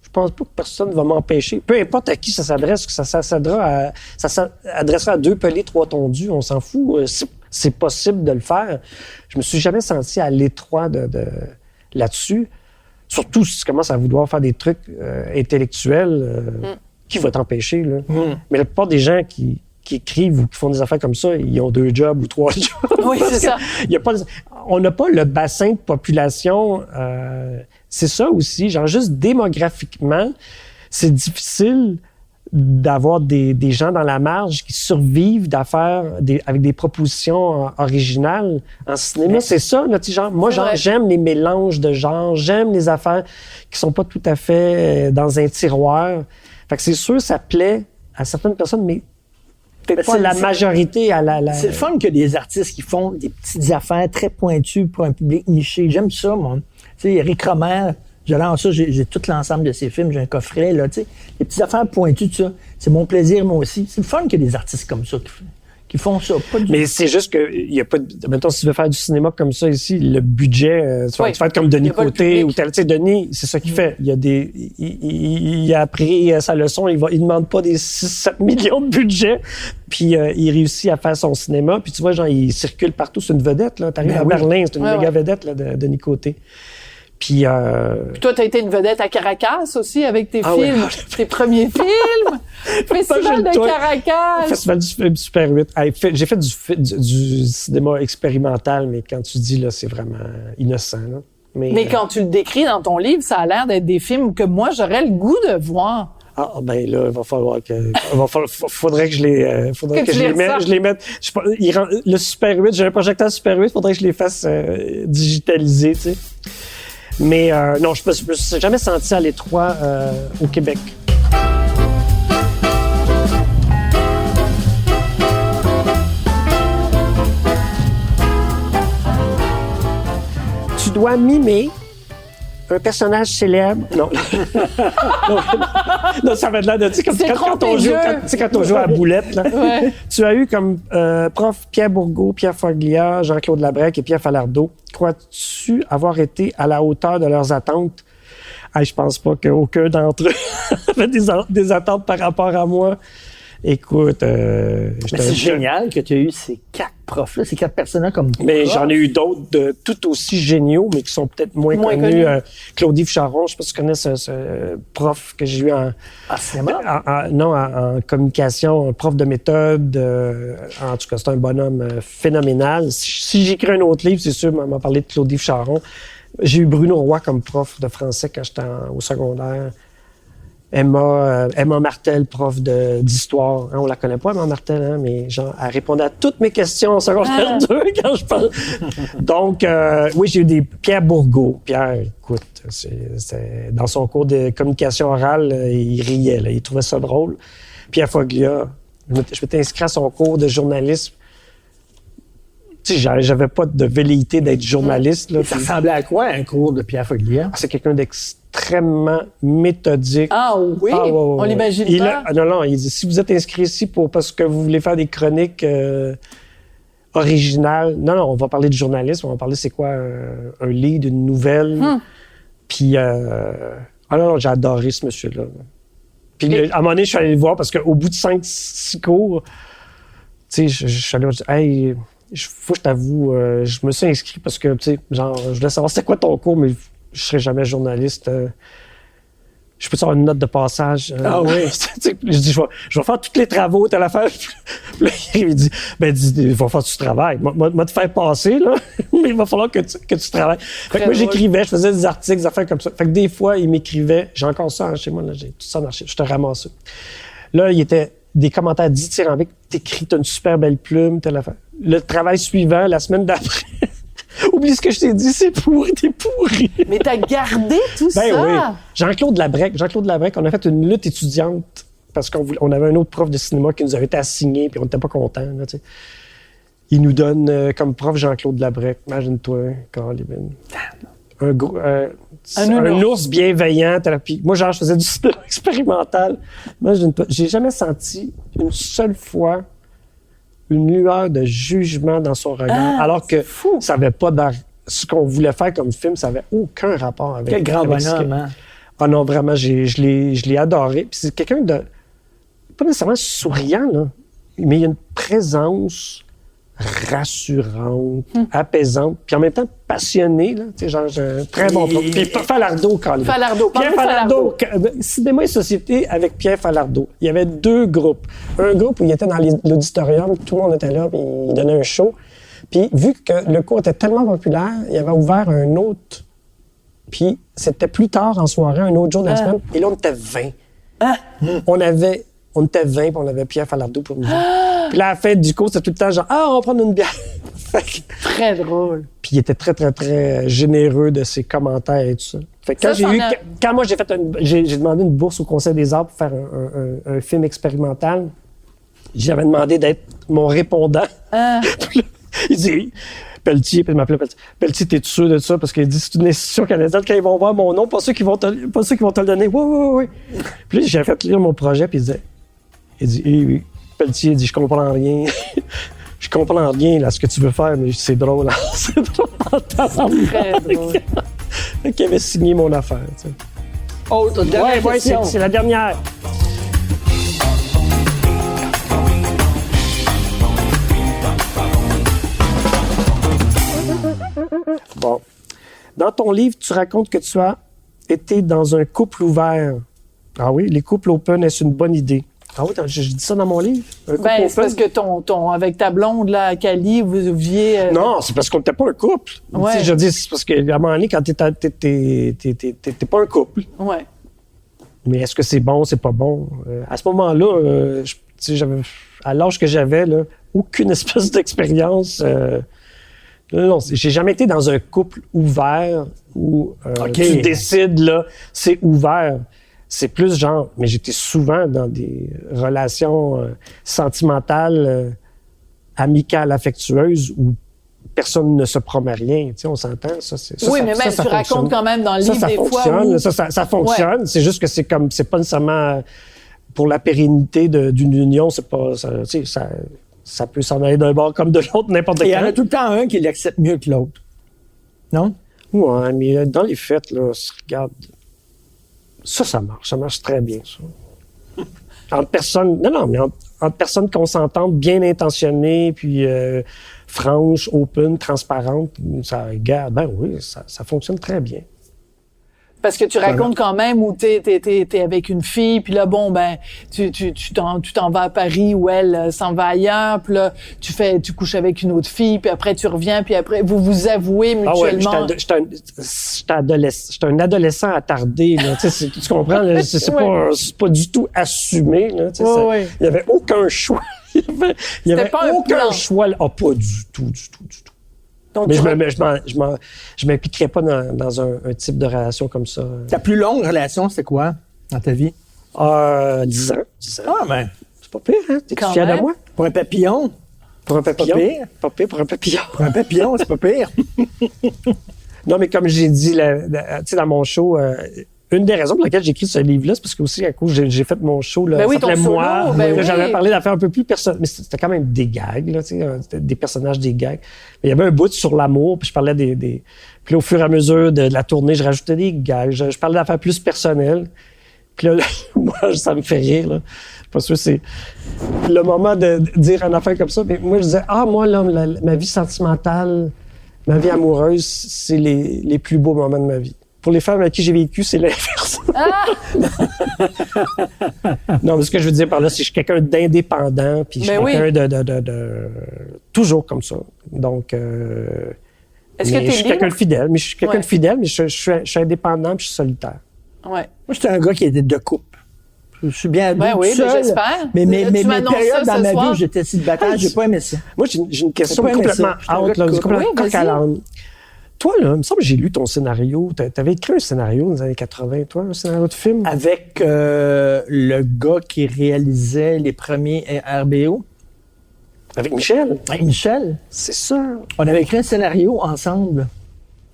S1: je pense pas que personne va m'empêcher. Peu importe à qui ça s'adresse, que ça s'adressera à 2 pelés, 3 tondus, on s'en fout. C'est possible de le faire. Je me suis jamais senti à l'étroit là-dessus. Surtout si tu commences à vouloir faire des trucs intellectuels, qui va t'empêcher, là? Mais la plupart des gens qui écrivent ou qui font des affaires comme ça, ils ont 2 jobs ou 3 jobs.
S2: Oui, c'est ça.
S1: On n'a pas le bassin de population. C'est ça aussi. Genre, juste démographiquement, c'est difficile d'avoir des gens dans la marge qui survivent avec des propositions originales en cinéma. C'est ça, là, genre, moi, j'aime les mélanges de genres, j'aime les affaires qui sont pas tout à fait dans un tiroir. Fait que c'est sûr, ça plaît à certaines personnes, mais peut-être pas la majorité à la...
S3: C'est le fun que des artistes qui font des petites affaires très pointues pour un public niché. J'aime ça, moi. Tu sais, Eric Romer, j'adore ça, j'ai tout l'ensemble de ses films, j'ai un coffret, là, tu sais. Les petites affaires pointues, tout ça, c'est mon plaisir, moi aussi. C'est le fun que des artistes comme ça qui font ça.
S1: Mais c'est juste que il y a pas de... Mettons, si tu veux faire du cinéma comme ça ici, le budget, tu vas faire comme Denis Côté ou tel. Tu sais, Denis, c'est ça qu'il fait. Il a appris sa leçon, il demande pas des 6-7 millions de budget, puis il réussit à faire son cinéma. Puis tu vois, genre, il circule partout, c'est une vedette, là. T'arrives à Berlin, c'est une méga vedette, là, de Denis Côté. Puis
S2: toi, t'as été une vedette à Caracas aussi avec tes films, tes premiers films. Festival de Caracas.
S1: Festival du Super 8. J'ai fait du cinéma expérimental, mais quand tu dis, là, c'est vraiment innocent, là.
S2: Mais quand tu le décris dans ton livre, ça a l'air d'être des films que moi, j'aurais le goût de voir.
S1: Ah, ben là, il va falloir faudrait que je les mette. Le Super 8, j'ai un projecteur Super 8, faudrait que je les fasse digitaliser, tu sais. Mais non, je me suis jamais senti à l'étroit au Québec. Tu dois mimer un personnage célèbre. Non. Non, ça va de là de, tu sais, quand on joue à la boulette, là.
S2: Ouais.
S1: Tu as eu comme prof Pierre Bourgault, Pierre Foglia, Jean-Claude Labrec et Pierre Falardeau. Crois-tu avoir été à la hauteur de leurs attentes? Je pense pas qu'aucun d'entre eux avait des attentes par rapport à moi. Écoute,
S3: c'est génial que tu aies eu ces 4 profs-là, ces 4 personnes-là comme
S1: mais
S3: prof.
S1: j'en ai eu d'autres tout aussi géniaux, mais qui sont peut-être moins connus. Claude-Yves Charon, je sais pas si tu connais ce prof que j'ai eu en
S3: cinéma?
S1: En communication, un prof de méthode. En tout cas, c'est un bonhomme phénoménal. Si j'écris un autre livre, c'est sûr, on m'a parlé de Claude-Yves Charon. J'ai eu Bruno Roy comme prof de français quand j'étais au secondaire. Emma Martel, prof d'histoire. On la connaît pas, Emma Martel, hein, mais genre, elle répondait à toutes mes questions en secondaire 2 quand je parle. Donc, oui, j'ai eu des Pierre Bourgault. Pierre, écoute, c'est dans son cours de communication orale, il riait, là, il trouvait ça drôle. Pierre Foglia, je m'étais inscrit à son cours de journalisme. Tu sais, j'avais pas de velléité d'être journaliste. Là,
S3: ça ressemblait à quoi, un cours de Pierre Foglia?
S1: C'est quelqu'un d'extrêmement méthodique.
S2: Ah oui? On l'imagine pas?
S1: Non, il dit, si vous êtes inscrit ici parce que vous voulez faire des chroniques originales, non, on va parler de journalisme, on va parler c'est quoi un lead, une nouvelle. Puis, non, j'ai adoré ce monsieur-là. Puis, à un moment donné, je suis allé le voir parce qu'au bout de 5-6 cours, tu sais, je suis allé dire, hey, faut que je t'avoue, je me suis inscrit parce que, tu sais, genre, je voulais savoir c'était quoi ton cours, mais je serais jamais journaliste. je peux te avoir une note de passage.
S3: Ah oui.
S1: Je dis, je vais faire tous les travaux, t'as l'affaire. Puis là, il dit, il va falloir que tu travailles. Moi, te faire passer, là, mais il va falloir que tu travailles. Fait que moi, j'écrivais, je faisais des articles, des affaires comme ça. Fait que des fois, il m'écrivait, j'ai encore ça chez moi, là, j'ai tout ça en archive, je te ramasse ça. Là, il était des commentaires dithyrambiques, t'écris, t'as une super belle plume, telle affaire. Le travail suivant, la semaine d'après, oublie ce que je t'ai dit, c'est pourri, t'es pourri.
S2: Mais t'as gardé tout ça?
S1: Oui. Jean-Claude Labrec, on a fait une lutte étudiante parce qu'on avait un autre prof de cinéma qui nous avait été assigné puis on n'était pas contents. Là, tu sais. Il nous donne comme prof Jean-Claude Labrec. Imagine-toi, Caroline. Un ours bienveillant. Puis moi, genre, je faisais du cinéma expérimental. Imagine-toi, j'ai jamais senti une seule fois une lueur de jugement dans son regard, alors que ça n'avait pas ce qu'on voulait faire comme film, ça n'avait aucun rapport avec...
S3: Quel grand bonhomme, hein?
S1: Ah non, vraiment, je l'ai adoré. Puis c'est quelqu'un de... pas nécessairement souriant, là, mais il y a une présence rassurante, apaisante, puis en même temps passionnée, là, tu sais, genre, très bon prof. Puis Falardeau, Carl. Pierre Falardeau. Cinéma et société avec Pierre Falardeau. Il y avait 2 groupes. Un groupe où il était dans l'auditorium, tout le monde était là, puis il donnait un show. Puis vu que le cours était tellement populaire, il avait ouvert un autre. Puis c'était plus tard en soirée, un autre jour de la semaine, et là, on était 20. On était 20, puis on avait Pierre Falardeau pour nous. Puis là, à la fin du cours, c'était tout le temps genre, on va prendre une bière.
S2: Très drôle.
S1: Puis il était très, très, très généreux de ses commentaires et tout ça. Fait que quand moi, j'ai demandé une bourse au Conseil des arts pour faire un film expérimental, j'avais demandé d'être mon répondant. Il dit... Pelletier, puis il m'appelait Pelletier. Pelletier, t'es sûr de ça? Parce qu'il dit, c'est une institution canadienne, quand ils vont voir mon nom, pas ceux qui vont te le donner. Oui. Puis là, j'ai fait lire mon projet, puis il dit, oui. Pelletier, il dit, je comprends rien. Je comprends rien, là, ce que tu veux faire, mais c'est drôle, là. C'est drôle.
S2: Très drôle.
S1: Fait qu'il avait signé mon affaire, tu sais.
S3: Autre dernière question.
S1: C'est la dernière. Bon. Dans ton livre, tu racontes que tu as été dans un couple ouvert. Ah oui, les couples open, est-ce une bonne idée? Ah oui, je dis ça dans mon livre? Un couple open?
S2: C'est parce que avec ta blonde, là, Cali, vous viviez...
S1: Non, c'est parce qu'on n'était pas un couple.
S2: Ouais.
S1: Je dis, c'est parce qu'à un moment donné, quand t'es pas un couple.
S2: Ouais.
S1: Mais est-ce que c'est bon, c'est pas bon? À ce moment-là, à l'âge que j'avais, là, aucune espèce d'expérience... Non, j'ai jamais été dans un couple ouvert où tu décides, là, c'est ouvert. C'est plus genre, mais j'étais souvent dans des relations sentimentales, amicales, affectueuses où personne ne se promet rien. Tu sais, on s'entend, ça,
S2: oui, mais même, tu racontes quand même dans le livre des fois où...
S1: Ça fonctionne. Ouais. C'est juste que c'est pas nécessairement pour la pérennité d'une union, c'est pas... Ça peut s'en aller d'un bord comme de l'autre, n'importe quand.
S3: Il y en a tout le temps un qui l'accepte mieux que l'autre. Non?
S1: Ouais, mais dans les fêtes, là, regarde, ça marche. Ça marche très bien, ça. Entre personnes... Non, mais entre personnes consentantes, bien intentionnées, puis franches, open, transparentes, ça garde... Ben oui, ça fonctionne très bien.
S2: Parce que tu racontes quand même où t'es avec une fille, puis là, bon, ben, tu t'en vas à Paris où elle s'en va ailleurs, puis là, tu couches avec une autre fille, puis après tu reviens, puis après vous vous avouez mutuellement. Ah ouais,
S1: j'étais un adolescent attardé, là, tu comprends, là, c'est pas du tout assumé, là, tu sais, il y avait aucun choix. Il y avait aucun choix, là. Ah, pas du tout. Donc, mais je m'impliquerais pas dans un type de relation comme ça.
S3: Ta plus longue relation, c'est quoi dans ta vie?
S1: 10 ans.
S3: Ah, ben.
S1: C'est pas pire, hein? T'es fier de moi?
S3: Pour un papillon?
S1: Pour un papillon?
S3: Pas pire
S1: pour un papillon.
S3: Pour un papillon, c'est pas pire.
S1: Non, mais comme j'ai dit, tu sais, dans mon show, une des raisons pour laquelle j'ai écrit ce livre-là, c'est parce que aussi, à cause, j'ai fait mon show, là, ça s'appelait Moi. J'avais parlé d'affaires un peu plus personnelles, mais c'était quand même des gags, là, tu sais, des personnages, des gags. Mais il y avait un bout sur l'amour, puis je parlais Puis là, au fur et à mesure de la tournée, je rajoutais des gags, je parlais d'affaires plus personnelles. Puis là, moi, ça me fait rire, là. Pas sûr, c'est le moment de dire une affaire comme ça. Mais moi, je disais, moi, là, ma vie sentimentale, ma vie amoureuse, c'est les plus beaux moments de ma vie. Pour les femmes avec qui j'ai vécu, c'est l'inverse. Non, mais ce que je veux dire par là, c'est que je suis quelqu'un d'indépendant, puis je suis quelqu'un de toujours comme ça. Donc,
S2: est-ce que
S1: je suis quelqu'un de fidèle, mais je suis indépendant, puis je suis solitaire.
S2: Ouais.
S3: Moi, j'étais un gars qui était de couple. Je suis bien seul.
S2: J'espère.
S3: Mais mes
S2: Tu m'annonces
S3: périodes
S2: ça
S3: dans ma
S2: soir?
S3: vie où j'étais célibataire, j'ai pas aimé ça.
S1: Moi, j'ai une question
S3: J'ai pas aimé
S1: complètement
S3: ça.
S1: out, là, complètement
S2: Oui,
S1: coq à
S2: vas-y.
S1: l'âne. Toi, là, il me semble que j'ai lu ton scénario. T'avais écrit un scénario dans les années 80, toi, un scénario de film?
S3: Avec le gars qui réalisait les premiers RBO.
S1: Avec Michel?
S3: Avec Michel.
S1: C'est ça.
S3: On avait écrit un scénario ensemble.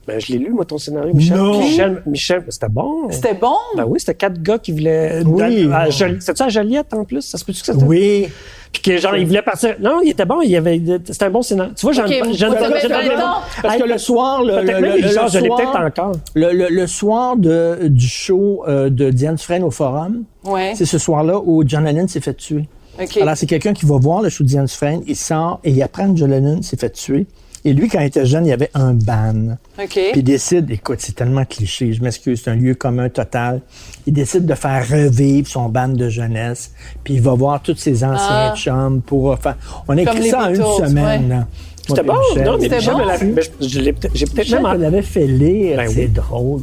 S1: Ben, je l'ai lu, moi, ton scénario, Michel.
S3: Non.
S1: Michel, c'était bon.
S2: C'était bon?
S1: Ben oui, c'était 4 gars qui voulaient...
S3: Oui.
S1: C'était-tu à Joliette, en plus? Ça se peut-tu que c'était...
S3: Oui.
S1: Puis que, genre, ils voulaient partir... Non, il était bon, c'était un bon scénario. Tu vois,
S2: OK, vous avez 20 ans.
S3: Parce que le soir,
S1: peut-être même Richard, je l'ai peut-être encore.
S3: le soir du show de Diane Dufresne au Forum,
S2: Ouais.
S3: c'est ce soir-là où John Lennon s'est fait tuer.
S2: OK.
S3: Alors, c'est quelqu'un qui va voir le show de Diane Dufresne, il sort et il apprend que John Lennon s'est fait tuer. Et lui, quand il était jeune, il y avait un ban.
S2: OK.
S3: Puis il décide, écoute, c'est tellement cliché, je m'excuse, c'est un lieu commun total. Il décide de faire revivre son band de jeunesse. Puis il va voir tous ses anciens chums pour faire... On a écrit
S2: les
S3: ça en une
S2: Beatles,
S3: semaine.
S2: ouais.
S3: Là.
S1: C'était bon,
S3: Michel.
S1: non, mais
S2: C'était
S1: Michel
S2: bon.
S1: me l'avait... J'ai peut-être
S3: Michel
S1: même...
S3: me l'avait fait lire,
S1: Ben
S3: c'est
S1: oui.
S3: drôle.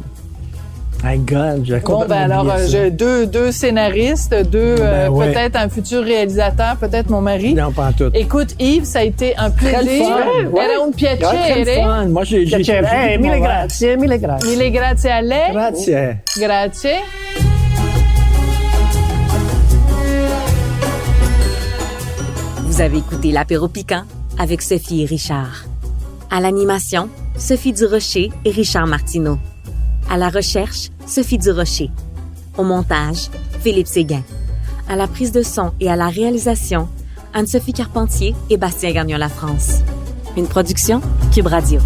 S3: My God, j'ai
S2: Bon,
S3: complètement
S2: ben alors,
S3: oublié ça.
S2: j'ai deux scénaristes,
S3: ouais.
S2: peut-être un futur réalisateur, peut-être mon mari.
S3: Non, pas en tout.
S2: Écoute, Yves, ça a été un
S3: Très
S2: plaisir.
S3: le fun.
S2: Era un piacere.
S3: Ouais, très fun. Moi, j'ai
S1: Mille grazie, mille grazie.
S2: Mille grazie a lei.
S3: Grazie.
S2: Grazie.
S7: Vous avez écouté l'apéro piquant avec Sophie et Richard. À l'animation, Sophie Durocher et Richard Martineau. À la recherche, Sophie Durocher. Au montage, Philippe Séguin. À la prise de son et à la réalisation, Anne-Sophie Carpentier et Bastien Gagnon-La France. Une production Cube Radio.